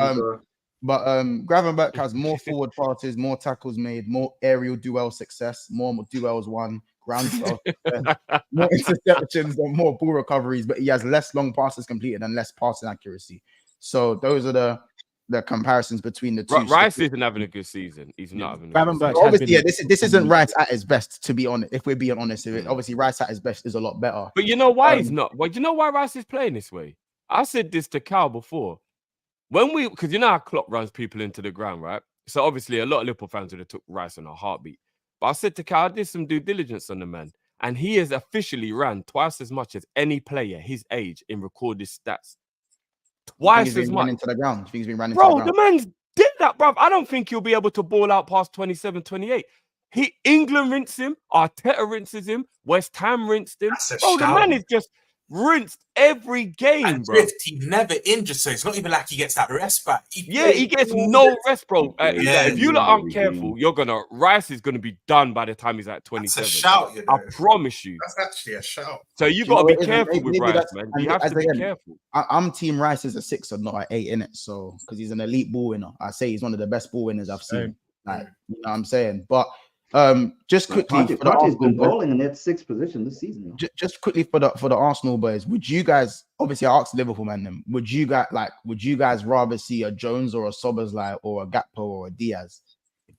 but Gravenberch has more forward passes, more tackles made, more aerial duel success, more duels won, ground duel success, more interceptions and more ball recoveries, but he has less long passes completed and less passing accuracy. So those are the comparisons between the two. Rice isn't having a good season. He's not having a good season. Obviously, this isn't Rice at his best, to be honest. If we're being honest, obviously Rice at his best is a lot better. But you know why he's not? Well, you know why Rice is playing this way? I said this to Cal before. Because you know how Klopp runs people into the ground, right? So obviously a lot of Liverpool fans would have took Rice on a heartbeat. But I said to Cal, I did some due diligence on the man, and he has officially ran twice as much as any player his age in recorded stats. Twice as much. Into the ground. He's been running. Bro, the man's did that, bro. I don't think he'll be able to ball out past 27, 28. England rinsed him, Arteta rinses him, West Ham rinsed him. Bro, the man is just rinsed every game, and bro. He never injured, so it's not even like he gets that rest back. He gets no rest, bro. If you lot aren't careful, Rice is gonna be done by the time he's at 27. That's a shout, I promise you. That's actually a shout. So you got to be careful with Rice, man. You have to be careful. I'm team Rice as a 6 or not an 8 in it. So because he's an elite ball winner, I say he's one of the best ball winners I've seen. Like, you know what I'm saying, but. Just quickly, Partey's been balling in that 6th position this season. Just quickly for the Arsenal boys, would you guys? Obviously, I asked Liverpool man them. Would you guys rather see a Jones or a Szoboszlai or a Gakpo or a Diaz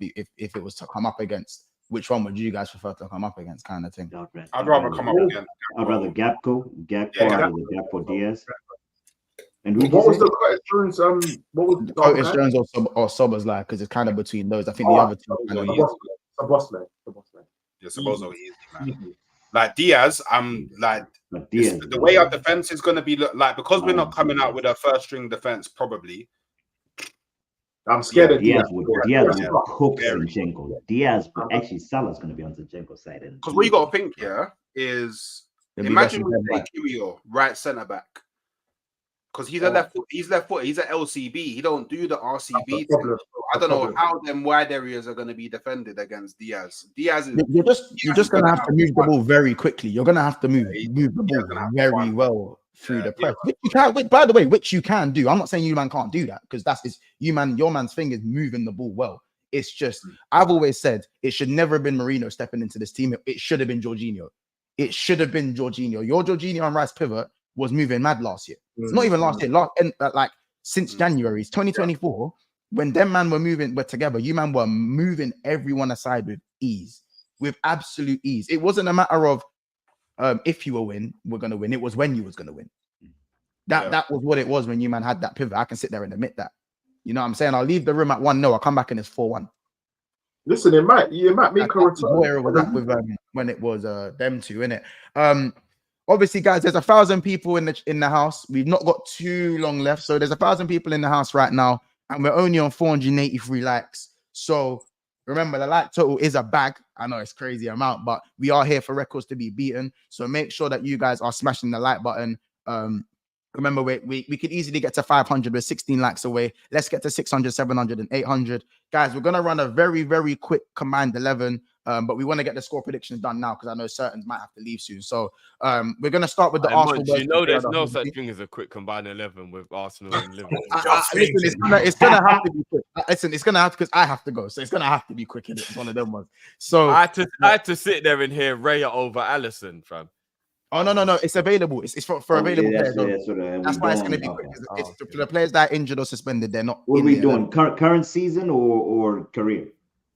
if it was to come up against? Which one would you guys prefer to come up against, kind of thing? I'd rather come up against. I'd rather Gakpo, Diaz. And what was the Curtis Jones? What was Curtis Jones or Szoboszlai? Because it's kind of between those. I think the other two. The boss man. Yeah, supposedly easy, man. Like Diaz, the way our defense is going to be because we're not coming out with a first string defense, probably. I'm scared of Diaz. Diaz will cook Zinchenko. Diaz, actually, Salah's going to be on Zinchenko's side. Because what you got to think is imagine we take Kiwior right centre back. Because he's a left foot. He's an LCB. He don't do the RCB thing. I don't know how them wide areas are going to be defended against Diaz. Diaz is you're just going to have to move the ball very quickly. You're going to have to move the ball very well through the press. Which you can, by the way, which you can do. I'm not saying you man can't do that because your man's thing is moving the ball well. It's just I've always said it should never have been Mourinho stepping into this team. It should have been Jorginho. It should have been Jorginho. Your Jorginho and Rice pivot was moving mad last year. It's not even last year. Since January, it's 2024. When them man were together, you man were moving everyone aside with absolute ease. It wasn't a matter of if you will win, we're gonna win. It was when you was gonna win. That was what it was when you man had that pivot. I can sit there and admit that. You know what I'm saying? I'll leave the room at 1-0. I'll come back and it's 4-1. Listen, it might make a return. When it was them two, innit? Obviously, guys, there's 1,000 people in the house. We've not got too long left. So there's 1,000 people in the house right now. And we're only on 483 likes. So remember, the like total is a bag. I know it's a crazy amount, but we are here for records to be beaten. So make sure that you guys are smashing the like button. Remember, we could easily get to 500. We're 16 likes away. Let's get to 600, 700, and 800. Guys, we're going to run a very, very quick command 11. But we want to get the score predictions done now because I know certain might have to leave soon. So we're going to start with the Arsenal. You know, there's no such thing as a quick combined 11 with Arsenal and Liverpool. Listen, it's gonna have to be quick. Listen, it's gonna have to because I have to go, so it's gonna have to be quick. It's one of them ones. So I had to sit there and hear Raya over Allison, fam. Oh no, it's available. It's for available players. That's why it's going to be quick. It's for the players that are injured or suspended. They're not. What are we doing? Current season or career?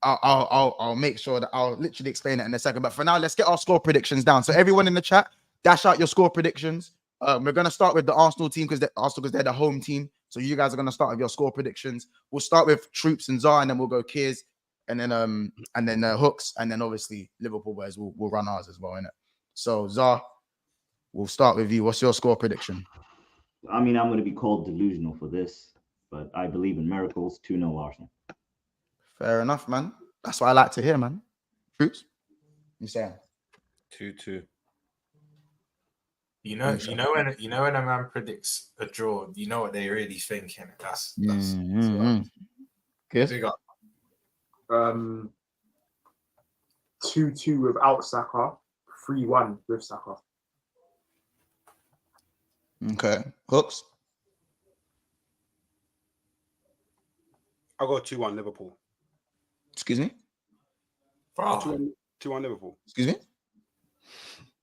I'll make sure that I'll literally explain it in a second. But for now, let's get our score predictions down. So everyone in the chat, dash out your score predictions. We're going to start with the Arsenal team because they're the home team. So you guys are going to start with your score predictions. We'll start with Troops and Zar, and then we'll go Kiers, and then Hooks, and then obviously Liverpool boys will run ours as well, innit? So Zar, we'll start with you. What's your score prediction? I mean, I'm going to be called delusional for this, but I believe in miracles. 2-0 Arsenal. Fair enough, man. That's what I like to hear, man. Troops, you saying 2-2. You know when a man predicts a draw, you know what they're really thinking. That's good. Big up. 2-2 without Saka, 3-1 with Saka. Okay, Hooks. I'll go 2-1 Liverpool. Excuse me. 2-1 Liverpool. Excuse me.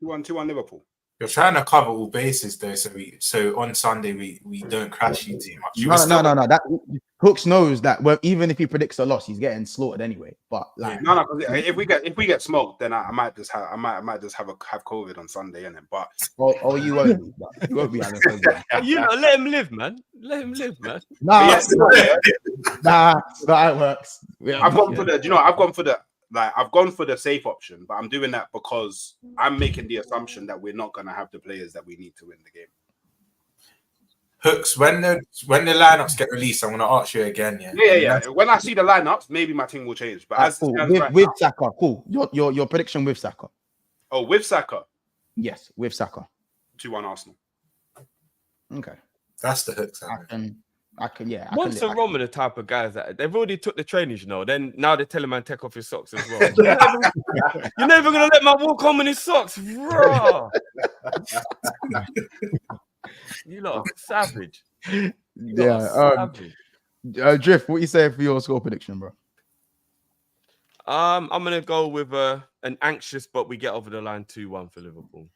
2-1 Liverpool. You're trying to cover all bases though, so on Sunday we don't crash you too much. No. That Hooks knows that. Well, even if he predicts a loss, he's getting slaughtered anyway. But like, no. If we get smoked, then I might just have COVID on Sunday, innit? But you won't be. You won't be having COVID. You know, let him live, man. Let him live, man. Nah, that works. I've gone for the safe option, but I'm doing that because I'm making the assumption that we're not going to have the players that we need to win the game. Hooks, when the lineups get released, I'm going to ask you again. Yeah. When I see the lineups, maybe my team will change. But cool. With Saka, cool. Your prediction with Saka. Oh, with Saka. Yes, with Saka. 2-1 Arsenal. Okay, that's the Hooks. I can. Once and Rom are the type of guys that they've already took the trainings, you know. Then now they're telling man take off his socks as well. You're never gonna let man walk home in his socks, bro. You lot savage. Drift, what you say for your score prediction, bro? I'm gonna go with an anxious, but we get over the line 2-1 for Liverpool.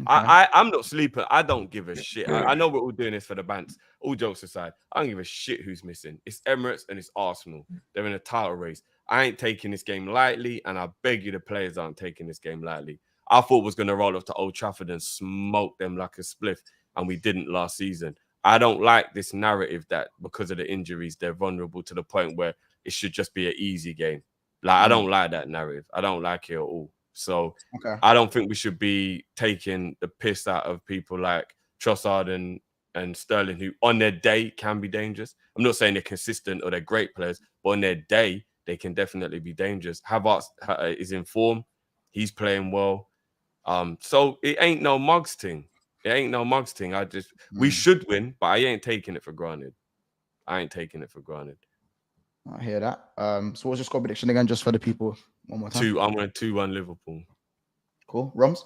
Okay. I'm not sleeping. I don't give a shit. I know we're all doing this for the bants. All jokes aside, I don't give a shit who's missing. It's Emirates and it's Arsenal. They're in a title race. I ain't taking this game lightly, and I beg you, the players aren't taking this game lightly. I thought we was going to roll up to Old Trafford and smoke them like a spliff, and we didn't last season. I don't like this narrative that because of the injuries, they're vulnerable to the point where it should just be an easy game. Like, I don't like that narrative. I don't like it at all. So I don't think we should be taking the piss out of people like Trossard and Sterling, who on their day can be dangerous. I'm not saying they're consistent or they're great players, but on their day, they can definitely be dangerous. Havertz is in form. He's playing well. So it ain't no mugs thing. We should win, but I ain't taking it for granted. I hear that. So what's your score prediction again, just for the people? One more time. I'm going 2-1 Liverpool. Cool. Roms?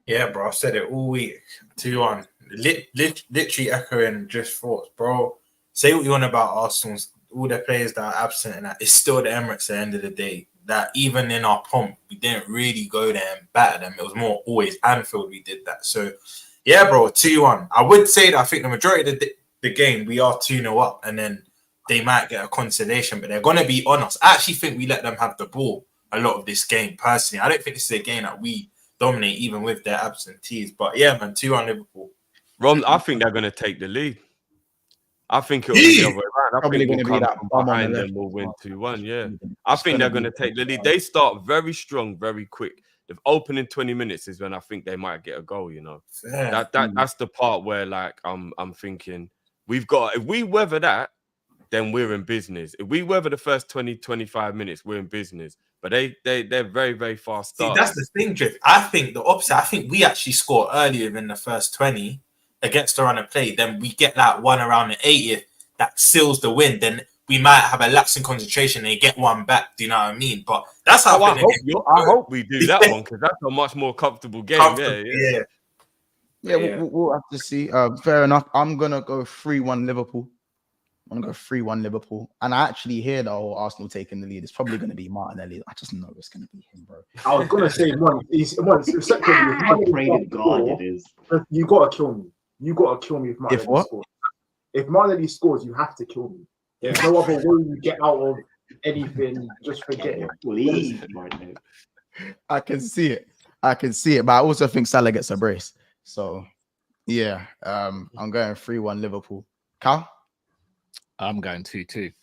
Yeah, bro. I've said it all week. 2-1. Literally echoing just thoughts, bro. Say what you want about Arsenal's, all the players that are absent and that. It's still the Emirates at the end of the day. That even in our pomp, we didn't really go there and batter them. It was more always Anfield we did that. So, yeah, bro, 2-1. I would say that I think the majority of the game, we are 2-0 up, and then they might get a consolation, but they're going to be on us. I actually think we let them have the ball a lot of this game, personally. I don't think this is a game that we dominate, even with their absentees. But yeah, man, 2-1 Liverpool. Ron, I think they're going to take the lead. I think it'll be the other way around. I think we'll come from behind them. We'll win 2-1, yeah. I think they're going to take the lead. They start very strong, very quick. The opening 20 minutes is when I think they might get a goal, you know. That's the part where, like, I'm thinking, if we weather that, then we're in business. If we weather the first 20, 25 minutes, we're in business. But they're very, very fast starters. See, that's the thing, Drift. I think the opposite. I think we actually score earlier in the first 20 against the run of play. Then we get that one around the 80th that seals the win. Then we might have a lapse in concentration and they get one back. Do you know what I mean? But that's how I hope we do that one because that's a much more comfortable game. Yeah. We'll have to see. Fair enough. I'm gonna go 3-1 Liverpool. I'm gonna go 3-1 Liverpool. And I actually hear the whole Arsenal taking the lead. It's probably gonna be Martinelli. I just know it's gonna be him, bro. I was gonna say one. God, it is. You gotta kill me. You gotta kill me if Martinelli scores. If Martinelli scores, you have to kill me. There's no other way you get out of anything. Just forget it. Please, Martinelli. I can see it. But I also think Salah gets a brace. So, yeah, I'm going 3-1 Liverpool. Cal? I'm going 2-2.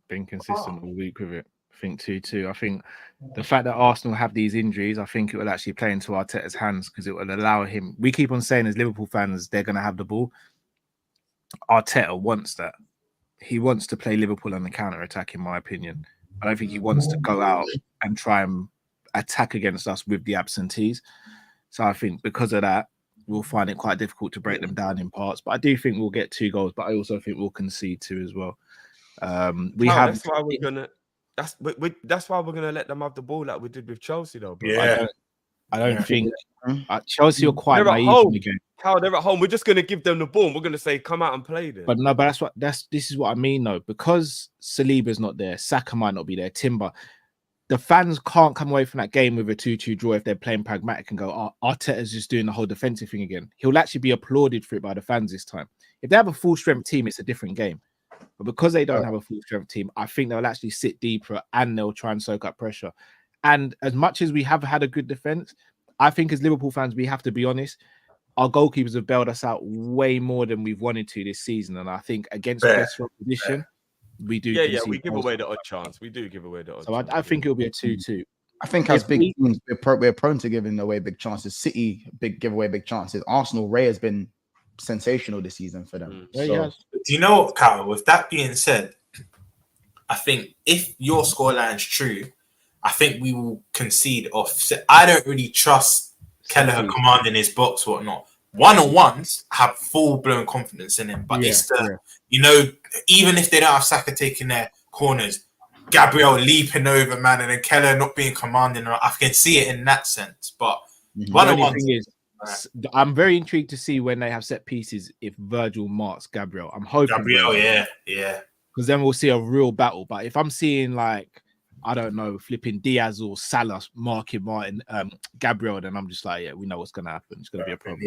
Been consistent all week with it. I think 2-2. I think the fact that Arsenal have these injuries, I think it will actually play into Arteta's hands because it will allow him. We keep on saying as Liverpool fans, they're going to have the ball. Arteta wants that. He wants to play Liverpool on the counter-attack, in my opinion. I don't think he wants to go out and try and attack against us with the absentees. So I think because of that, we'll find it quite difficult to break them down in parts. But I do think we'll get 2 goals, but I also think we'll concede 2 as well. That's why we're gonna let them have the ball like we did with Chelsea, though. Bro. Yeah. I don't think Chelsea are quite naive in the game. How they're at home, we're just gonna give them the ball. And we're gonna say, "Come out and play this." But no, but this is what I mean, though, because Saliba's not there, Saka might not be there, Timber. The fans can't come away from that game with a 2-2 draw if they're playing pragmatic and go, "Oh, Arteta's just doing the whole defensive thing again." He'll actually be applauded for it by the fans this time. If they have a full strength team, it's a different game. But because they don't have a full strength team, I think they'll actually sit deeper and they'll try and soak up pressure. And as much as we have had a good defense, I think as Liverpool fans, we have to be honest. Our goalkeepers have bailed us out way more than we've wanted to this season. And I think against best opposition, we do. Yeah, we give away the odd chance. We do give away the odd chance. So I think it'll be a 2-2. I think as big teams, we're prone to giving away big chances. City give away big chances. Arsenal, Ray has been sensational this season for them. Do you know what, Kyle? With that being said, I think if your scoreline's true, I think we will concede off. I don't really trust Kelleher commanding his box, whatnot. One-on-ones have full-blown confidence in him, but it's the, even if they don't have Saka taking their corners, Gabriel leaping over, man, and then Kelleher not being commanding, I can see it in that sense. But one-on-ones, I'm very intrigued to see when they have set pieces if Virgil marks Gabriel. I'm hoping yeah. Because then we'll see a real battle. But if I'm seeing like, I don't know, flipping Diaz or Salah marking Gabriel, then I'm just like, yeah, we know what's gonna happen. It's gonna be a problem.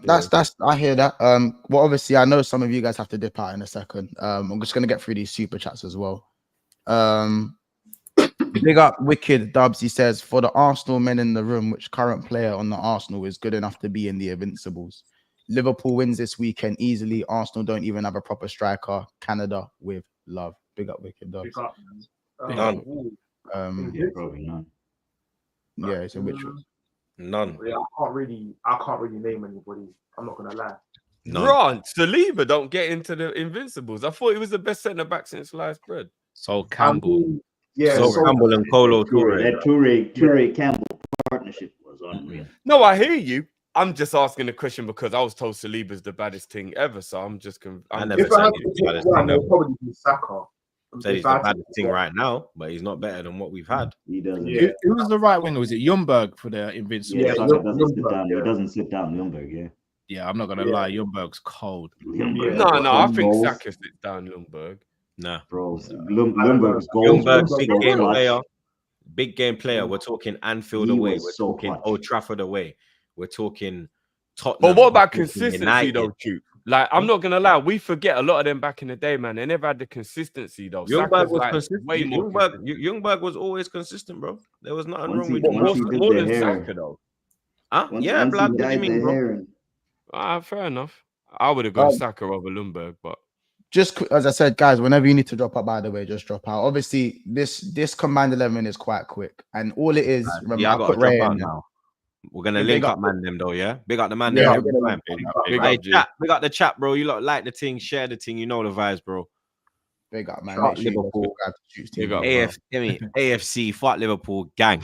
That's I hear that. Well, obviously, I know some of you guys have to dip out in a second. I'm just gonna get through these super chats as well. Big up Wicked Dubs. He says, for the Arsenal men in the room, which current player on the Arsenal is good enough to be in the Invincibles? Liverpool wins this weekend easily. Arsenal don't even have a proper striker. Canada with love. Big up Wicked Dubs. None. Probably none. Yeah, so which one? None. Yeah, I can't really name anybody. I'm not gonna lie. Ron, Saliba don't get into the Invincibles. I thought he was the best centre back since sliced bread. So Campbell. Campbell and Kolo Toure. That Toure Campbell partnership was unreal. No, I hear you. I'm just asking the question because I was told Saliba's the baddest thing ever. So I'm just. I never said he was the baddest thing. It'll probably be Saka. Said he's the baddest thing right now, but he's not better than what we've had. He doesn't. Who was the right winger? Was it Ljungberg for the Invincibles? Yeah, he doesn't slip down. Ljungberg, Yeah, I'm not gonna lie. Ljungberg's cold. No, I think Saka slips down Ljungberg. Nah, bro. Ljungberg's goals. Ljungberg, big game player. We're talking Anfield away. We're talking Old Trafford away. We're talking Tottenham. But what about consistency, though, Duke? Like, I'm not gonna lie, we forget a lot of them back in the day, man. They never had the consistency, though. Ljungberg was consistent. Ljungberg was always consistent, bro. There was nothing wrong with him. More than Saka, though. Yeah, blood. What do you mean, bro? Fair enough. I would have gone Saka over Ljungberg, but just as I said, guys, whenever you need to drop out, by the way, just drop out. Obviously, this combined 11 is quite quick, and all it is. Remember, I got to drop out now. We're gonna link up, man. Them though, yeah. Big up the man. Yeah, big up the chat, bro. You lot like the thing, share the thing. You know the vibes, bro. Big up, man. Liverpool. Big up, AFC. Fuck Liverpool, gang.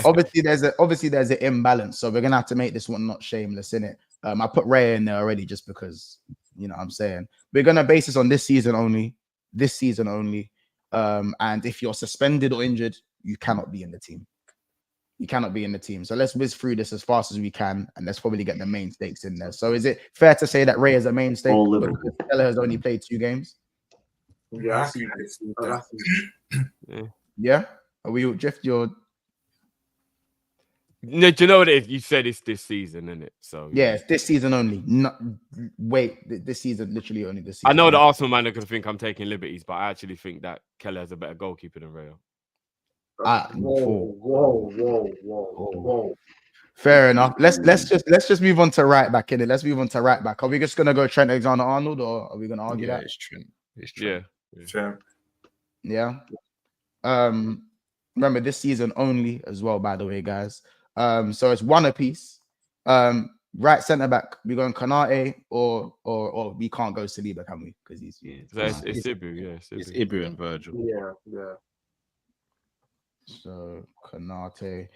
obviously there's an imbalance, so we're gonna have to make this one not shameless, innit? I put Ray in there already just because You know what I'm saying? We're gonna base this on this season only. This season only. And if you're suspended or injured, you cannot be in the team. You cannot be in the team. So let's whiz through this as fast as we can, and let's probably get the main stakes in there. So is it fair to say that Ray is a main stake because Keller has only played 2 games? Yeah, I see that. Yeah. Are we drift your? No, do you know what it is? You said it's this season, isn't it? So Yeah, it's this season only. This season, literally only this season. I know the Arsenal man are going to think I'm taking liberties, but I actually think that Keller has a better goalkeeper than Rayo. Whoa. Fair enough. Let's just move on to right back in it. Let's move on to right back. Are we just gonna go Trent Alexander-Arnold, or are we gonna argue that? It's Trent. Yeah. Remember this season only as well, by the way, guys. So it's 1 apiece. Right centre back, we going Konate or we can't go Saliba, can we? Because he's it's Ibu, It's Ibu and Virgil. Yeah. So Konate.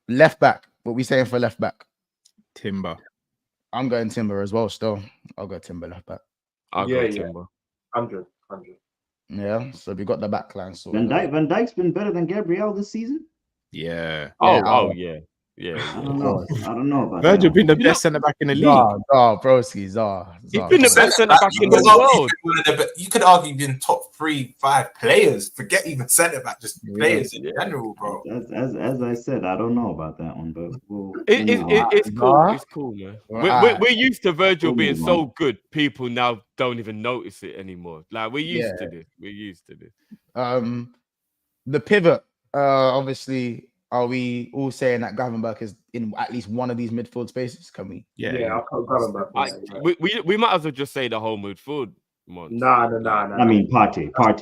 Left back. What we saying for left back? Timber. I'm going Timber as well. Still, I'll go Timber left back. I'll go Timber. 100. Yeah. So we got the back line. So Van Dijk's been better than Gabriel this season. Yeah. Yeah. I don't know about Virgil that. been the best centre back in the league. Broski, He's been the best centre back in the world. You could argue been top 3-5 players. Forget even centre back, just players in general, bro. As I said, I don't know about that one, but it's cool. It's cool, man. We're used to Virgil being so good. People now don't even notice it anymore. Like we're used to this. We're used to this. The pivot, obviously. Are we all saying that Gravenberch is in at least one of these midfield spaces? Can we? Yeah, I'll put Gravenberch. We might as well just say the whole midfield. Nah. I mean, Partey goes.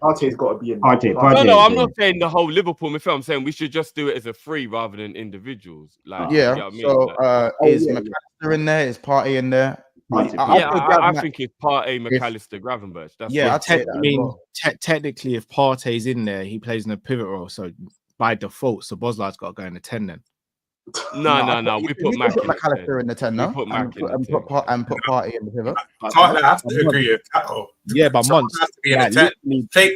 Partey's got to be in. Partey. No, I'm not saying the whole Liverpool midfield. I'm saying we should just do it as a free rather than individuals. Like, yeah. You know what I mean? So is McAllister in there? Is Partey in there? I think it's Partey, McAllister, Gravenberch. That's technically, if Partey's in there, he plays in a pivot role. So by default, so Boslard's got to go in the 10 then. No. We put McAllister in the 10 now. We put and put Partey in the pivot. I have to agree with that. Yeah, but months has to be in a 10.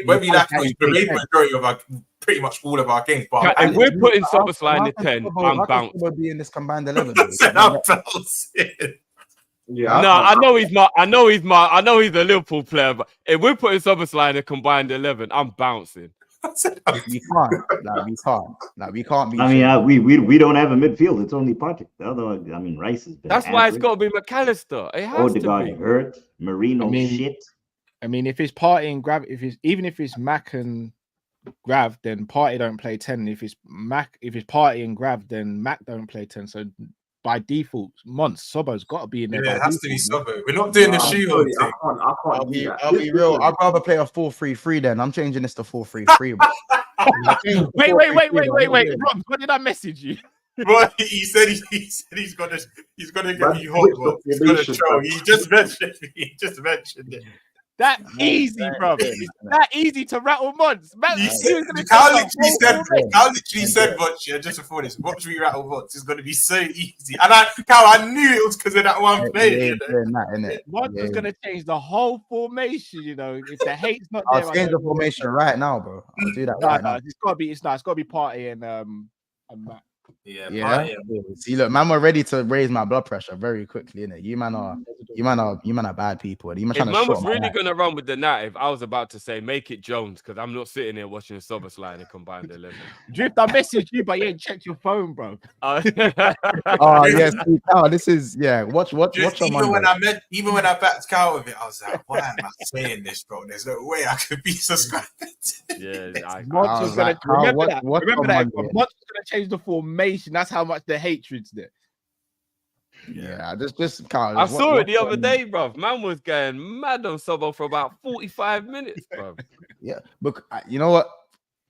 Whether you like to play majority of our pretty much all of our games. But if we're putting Szoboszlai in the 10, I'm bouncing. We'll be in this combined 11. I'm bouncing. Yeah. No, I know he's a Liverpool player, but if we're putting Szoboszlai in a combined 11, I'm bouncing. We can't be. I mean, we don't have a midfield. It's only Partey. The other, I mean, Rice has been. That's why it's got to be McAllister. It has to be. Hurt. Marino shit. I mean, if it's Partey and Grav, even if it's Mac and Grav, then Partey don't play 10. If it's Partey and Grav, then Mac don't play 10. So by default, Sobo's got to be in there. Yeah, it has to be Sobo. We're not doing the shoehorn thing. I'll be real. I'd rather play a 4-3-3 then. I'm changing this to 4-3-3. Wait. Rob, what did I message you? Well, he said he's gonna get you hot. He's gonna troll. He just mentioned it. That easy, bro. It's that easy to rattle Mods. Cal literally said, "Watch, just before this, watch me rattle Mods. It's going to be so easy." And I knew it was because of that one play. Mods was going to change the whole formation. You know, if the hate's not there, I'll change the formation right now, bro. I'll do that right now. It's got to be Partey and Matt. Yeah. See, look, man, we're ready to raise my blood pressure very quickly, innit? You man are bad people. If man was really gonna run with the narrative, I was about to say make it Jones because I'm not sitting here watching Szoboszlai in a combined 11. Drift, I messaged you, but you ain't checked your phone, bro. Yes, this is Watch even when I backed Cal with it, I was like, why am I saying this, bro? There's no way I could be subscribed. Mods was gonna remember that. Mods was gonna change the formation. That's how much the hatred's there. Yeah, just Carl. I saw it the other day, bro. Man was going mad on Sobo for about 45 minutes, bro. Yeah, but you know what,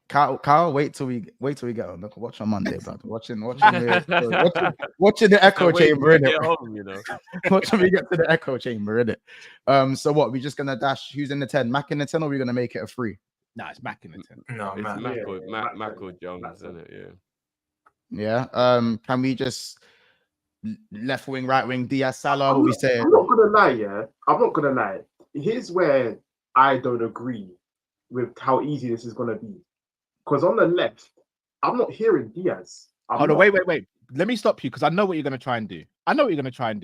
Carl, wait till we get on. Look, watch on Monday, bro. Watching the echo chamber in it. Watch when we get to the echo chamber in it. So what? We just gonna dash? Who's in the 10? Mac in the 10, or we gonna make it a 3? Nah, it's Mac in the 10. No, Mac or Jones, isn't it? Yeah. Can we just left wing, right wing, Diaz, Salah. What we say? I'm not gonna lie, yeah. I'm not gonna lie. Here's where I don't agree with how easy this is gonna be. Because on the left, I'm not hearing Diaz. Hold on, wait. Let me stop you because I know what you're going to try and do.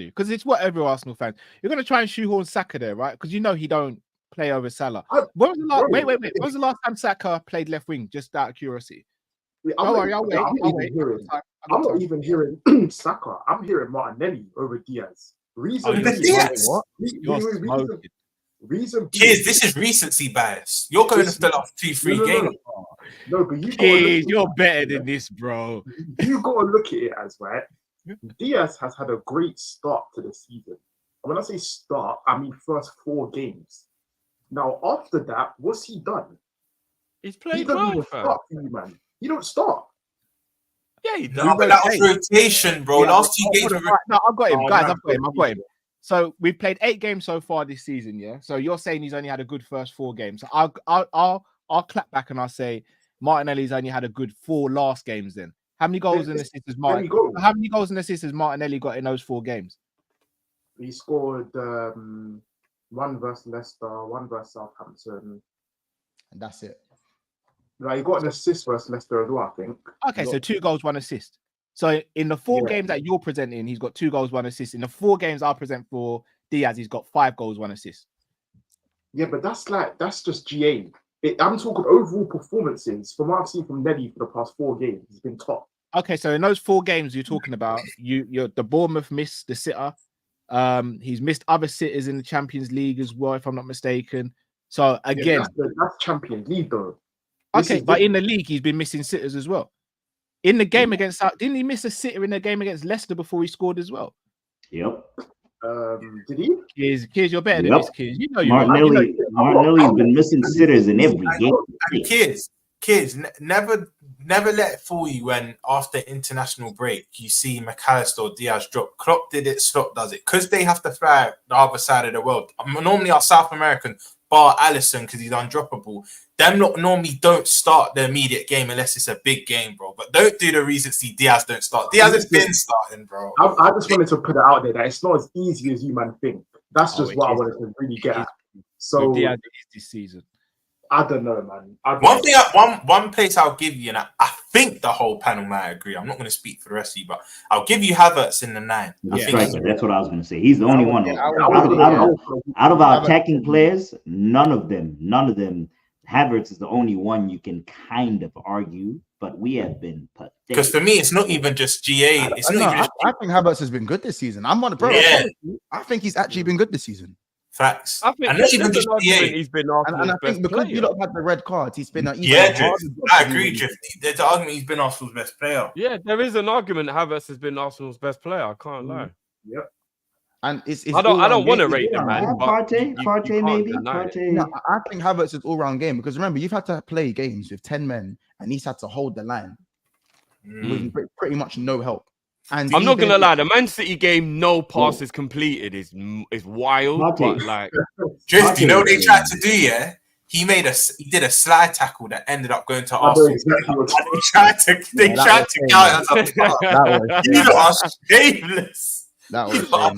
Because it's what every Arsenal fan. You're going to try and shoehorn Saka there, right? Because you know he don't play over Salah. When was the last? Wait. When was the last time Saka played left wing? Just out of curiosity. Don't worry, I'll wait. I'm not even hearing Saka. I'm hearing Martinelli over Diaz. Reason Kids, this is recency bias. You're going to fill off 2-3 games. No, but you're better than this, bro. You got to look at it as right. Diaz has had a great start to the season. And when I say start, I mean first 4 games. Now after that, what's he done? He's played well, start for you, man. He don't start. Yeah, he does. No, but that was rotation, bro. Last 2 games. No, I've got him, guys. I've got him. So we've played 8 games so far this season, yeah. So you're saying he's only had a good first 4 games. So I'll clap back and I'll say Martinelli's only had a good 4 last games. Then how many goals and assists has Martinelli got in those 4 games? He scored 1 versus Leicester, 1 versus Southampton, and that's it. Like he got an assist versus Leicester as well, I think. Okay, so 2 goals, 1 assist. So in the 4 games that you're presenting, he's got 2 goals, 1 assist. In the 4 games I present for Diaz, he's got 5 goals, 1 assist. Yeah, but that's just GA. I'm talking overall performances. From what I've seen from Nelly for the past 4 games, he's been top. Okay, so in those 4 games you're talking about, you're the Bournemouth missed the sitter. He's missed other sitters in the Champions League as well, if I'm not mistaken. So again, that's Champions League though. Okay, but in the league he's been missing sitters as well. In the game against didn't he miss a sitter in the game against Leicester before he scored as well? Yep. Did he? Kids, you're better than this, kids. You know Martinelli's been missing sitters in every game. And kids, never let it fool you when after international break you see McAllister or Diaz drop. Klopp did it, Slot does it. Because they have to fly the other side of the world. Normally our South American, bar Alisson because he's undroppable. Them normally don't start the immediate game unless it's a big game, bro. But don't do the recency Diaz don't start. Diaz has been starting, bro. I just wanted to put it out there that it's not as easy as you man think. That's just what I wanted to really get at. So Diaz is this season. I don't know, man. One place I'll give you, and I think the whole panel might agree. I'm not going to speak for the rest of you, but I'll give you Havertz in the 9. That's what I was going to say. He's the only one. Out of our attacking players, none of them. Havertz is the only one you can kind of argue, but we have been pathetic. Because for me, it's not even just GA. I think Havertz has been good this season. I'm on the pro. Yeah. I think he's actually been good this season. Facts. I think he's been and I think because you don't have the red cards, he's been I agree, Drift. There's an argument he's been Arsenal's best player. Yeah, there is an argument Havertz has been Arsenal's best player. I can't lie. Yep. And it's I don't want to rate the man. Partey maybe. No, I think Havertz is all-round game because remember you've had to play games with 10 men and he's had to hold the line with pretty much no help. And I'm not gonna lie, the Man City game, no passes completed is wild. But like, Drift, you know what they tried to do? Yeah, he did a slide tackle that ended up going to Arsenal. They tried to count as a part. You are shameless. That was that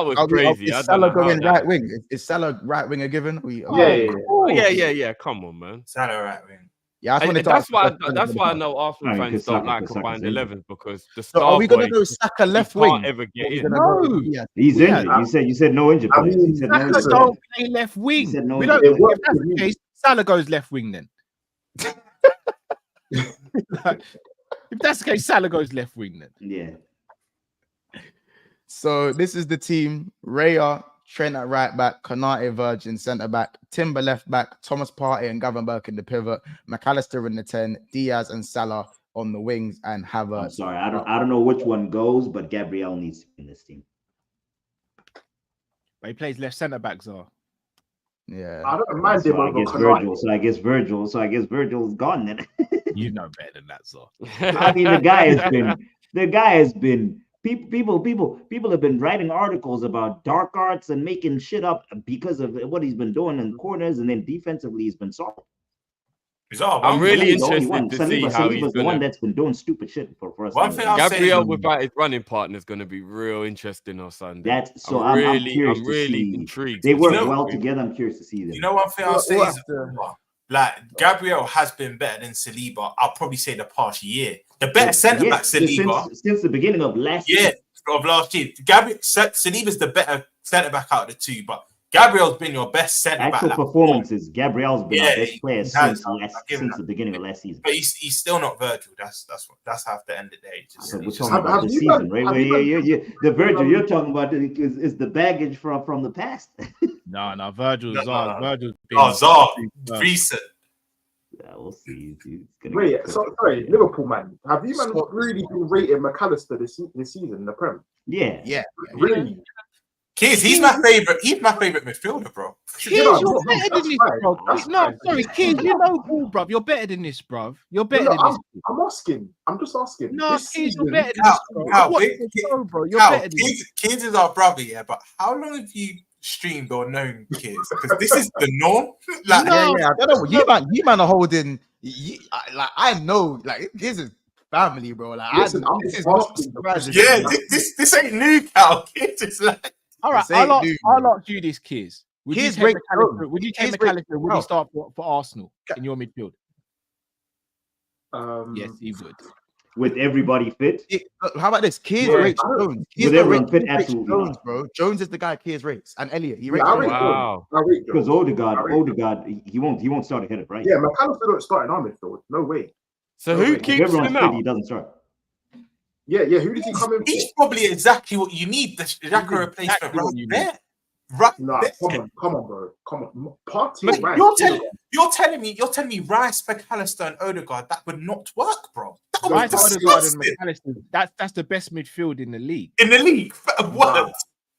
was crazy. Is Salah going right wing? Is Salah right wing a given? Yeah. Come on, man. Salah right wing. Yeah, that's why I know Arsenal fans don't like combined 11s because the star. So are we going to go Saka left wing? Can't ever get in. No, he's injured. You said no injured. Saka don't play left wing. We don't. If that's the case, Salah goes left wing then. If that's the case, Salah goes left wing then. Yeah. So this is the team: Raya, Trent at right back, Konate Virgin centre back, Timber left back, Thomas Partey and Gavin Burke in the pivot, McAllister in the 10, Diaz and Salah on the wings, and Havertz. I'm sorry, I don't know which one goes, but Gabriel needs to be in this team. But he plays left centre back, so. Yeah, I don't mind him over Virgil. So I guess Virgil's gone then. You know better than that, so. I mean, the guy has been. People have been writing articles about dark arts and making shit up because of what he's been doing in corners, and then defensively he's been solid. I'm really Saliba's the only interested one. to see how he's Saliba's the one gonna. that's been doing stupid shit for us. One thing I'll say Gabriel is, without his running partner is going to be real interesting on Sunday. That's so. I'm curious I'm to really see. intrigued. They to work see well what together. I'm curious to see them. you know, one thing I'll say We'll is, have to- like, Gabriel has been better than Saliba. I'll probably say the past year. The better centre back, Saliba. Since the beginning of last Yeah, year. of last year. Saliba's the better centre back out of the two, but Gabriel's been your best centre back. Actual performances, Gabriel's been our best player he has. since the beginning of last season. But he's still not Virgil. That's half the end of the day. So we're talking about the season, right? The Virgil you're talking about is the baggage from the past. No, Virgil's No. Virgil's Zar, recent. Yeah, we'll see. Wait, sorry, Liverpool man. Have you man really been rating McAllister this season in the Prem? Yeah. Really? Kids, he's my favorite. He's my favorite midfielder, bro. Kids, you're better than this, bro. No, sorry, Kids, you know ball, bruv. You're better than this, bruv. You're better than this. I'm asking. I'm just asking. No, This Kids, season, you're better than this, bro. Bro. You're better than this. Kids is our brother, yeah. But how long have you streamed or known Kids? Because this is the norm. Like, yeah. I don't know. You man are holding. I know. Like, this is family, bro. Like, Listen, this is not surprising. yeah, this ain't new, Cal. Kids is like. All right, I'll ask you this, Kids. Would you take McAllister? Would you take McAllister? Would he start for Arsenal in your midfield? Yes, he would. With everybody fit. How about this? Kiers rates Jones. With everyone fit, absolutely Jones, bro. Jones is the guy Kiers rates, and Elliot. He rates. Wow. Because Odegaard, he won't start ahead of Brighton. Yeah, McAllister don't start in our midfield. No way. So who keeps him out? He doesn't start. Yeah. Who does he come in for? He's probably exactly what you need. The Xhaka replacement right there. Right. Nah, come on, bro. Come on. Party. Mate, you're telling me Rice, McAllister, and Odegaard, that would not work, bro. Rice, Odegaard, and McAllister. That's the best midfield in the league. What?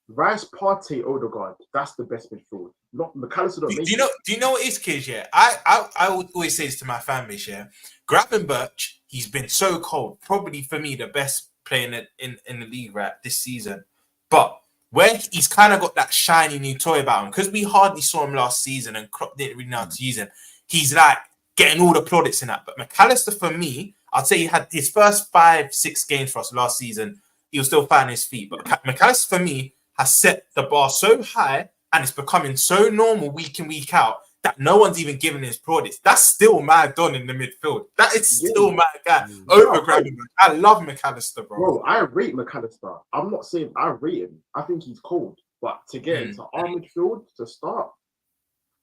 Rice, Partey, Odegaard. That's the best midfield. Not McAllister. Don't make it. Do you know what it is, kids? Yeah, I would always say this to my family. Yeah, Gravenberch, he's been so cold. Probably for me the best player in the league right this season. But where he's kind of got that shiny new toy about him, because we hardly saw him last season and Klopp didn't really know how to use him. He's like getting all the plaudits in that. But McAllister, for me, I'd say he had his first 5-6 games for us last season. He was still finding his feet. But McAllister, for me, has set the bar so high and it's becoming so normal week in, week out that no one's even giving his plaudits. That's still my Don in the midfield. That is still my guy. Over Gravenberch. I love McAllister, bro. Bro, I rate McAllister. I'm not saying I rate him. I think he's cold. But to get into our midfield to start,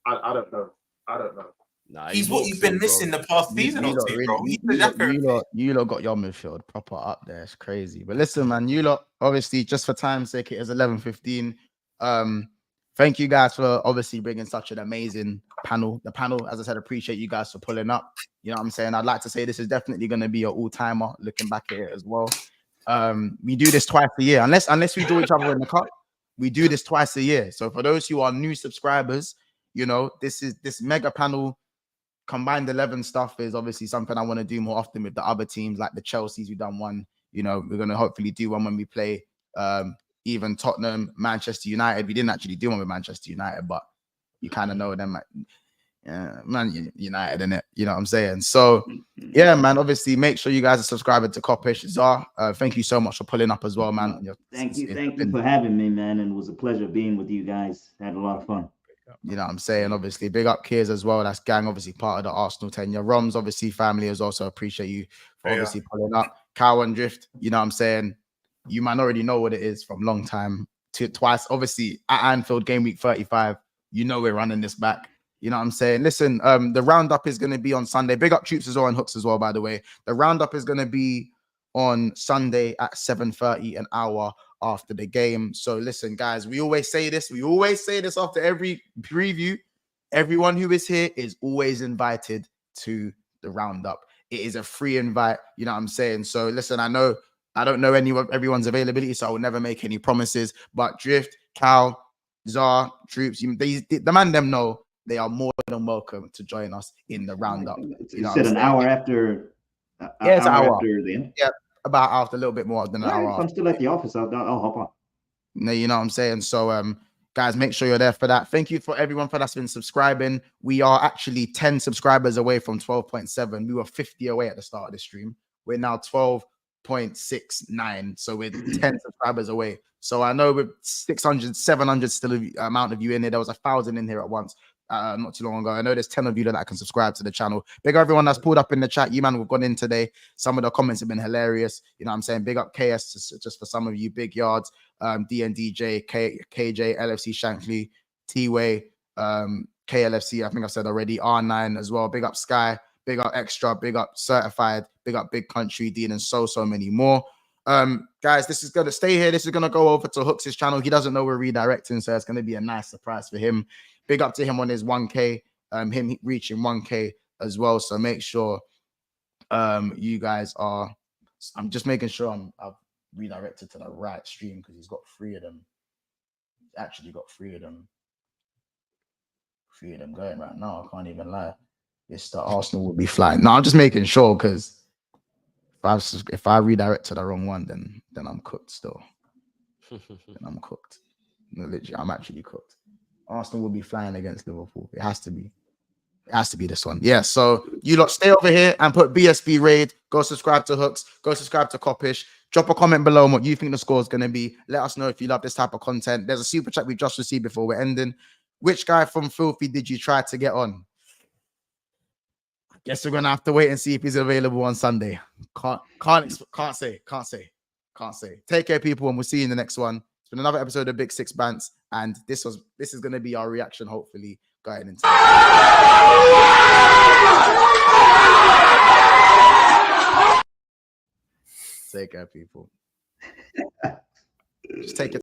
I don't know. Nah, he's what you've been missing the past season or two, bro. You lot got your midfield proper up there. It's crazy. But listen, man, you lot, obviously, just for time's sake, it is 11:15. Thank you guys for obviously bringing such an amazing panel. The panel, as I said, appreciate you guys for pulling up. You know what I'm saying? I'd like to say this is definitely going to be an all-timer looking back at it as well. We do this twice a year. Unless we do each other in the cup, we do this twice a year. So for those who are new subscribers, you know, this mega panel combined 11 stuff is obviously something I want to do more often with the other teams, like the Chelsea's. We've done one. You know, we're going to hopefully do one when we play even Tottenham, Manchester United. We didn't actually do one with Manchester United, but you kind of know them. Man, United, innit? You know what I'm saying? So, yeah, man, obviously, make sure you guys are subscribing to Kopish. Zar, thank you so much for pulling up as well, man. Thank you for having me, man. And it was a pleasure being with you guys. Had a lot of fun. You know what I'm saying? Obviously, big up Kiers as well. That's gang, obviously, part of the Arsenal tenure. Roms, obviously, family as also appreciate you for obviously pulling up. Cow and Drift, you know what I'm saying? You might already know what it is from long time to twice. Obviously, at Anfield, game week 35, you know we're running this back. You know what I'm saying? Listen, the roundup is going to be on Sunday. Big up Troops as well and Hooks as well, by the way. The roundup is going to be on Sunday at 7:30, an hour after the game. So listen, guys, we always say this. We always say this after every preview. Everyone who is here is always invited to the roundup. It is a free invite. You know what I'm saying? So listen, I don't know everyone's availability, so I will never make any promises. But Drift, Cal, Zar, Troops, the man them know they are more than welcome to join us in the roundup. You said an hour after. It's an hour. After then. Yeah, about after a little bit more than an hour. If I'm still at the office, I'll hop on. No, you know what I'm saying? So Guys, make sure you're there for that. Thank you for everyone that's been subscribing. We are actually 10 subscribers away from 12.7. We were 50 away at the start of the stream. We're now 12.69. So we're 10 subscribers away. So I know with 600, 700 still amount of you in here. There was 1,000 in here at once. Not too long ago. I know there's 10 of you that can subscribe to the channel. Big up everyone that's pulled up in the chat. You man, we've gone in today. Some of the comments have been hilarious. You know what I'm saying? Big up KS just for some of you. Big Yards, DNDJ, KJ, LFC Shankly, T-Way, KLFC, I think I've said already, R9 as well. Big up Sky, big up Extra, big up Certified, big up Big Country, Dean, and so many more. Guys, this is going to stay here. This is going to go over to Hooks' channel. He doesn't know we're redirecting, so it's going to be a nice surprise for him. Big up to him on his 1K, him reaching 1K as well. So make sure you guys are. I'm just making sure I've redirected to the right stream because he's got 3 of them. He's actually got 3 of them. 3 of them going right now. I can't even lie. It's the Arsenal will be flying. No, I'm just making sure because if I redirect to the wrong one, then I'm cooked still. Then I'm cooked. No, literally, I'm actually cooked. Arsenal will be flying against Liverpool. It has to be. It has to be this one. Yeah, so you lot stay over here and put BSB Raid. Go subscribe to Hooks. Go subscribe to Coppish. Drop a comment below on what you think the score is going to be. Let us know if you love this type of content. There's a super chat we just received before we're ending. Which guy from Filthy did you try to get on? I guess we're going to have to wait and see if he's available on Sunday. Can't say. Take care, people, and we'll see you in the next one. It's been another episode of Big Six Bants, and this is going to be our reaction, hopefully, going into Take care, people. Just take it.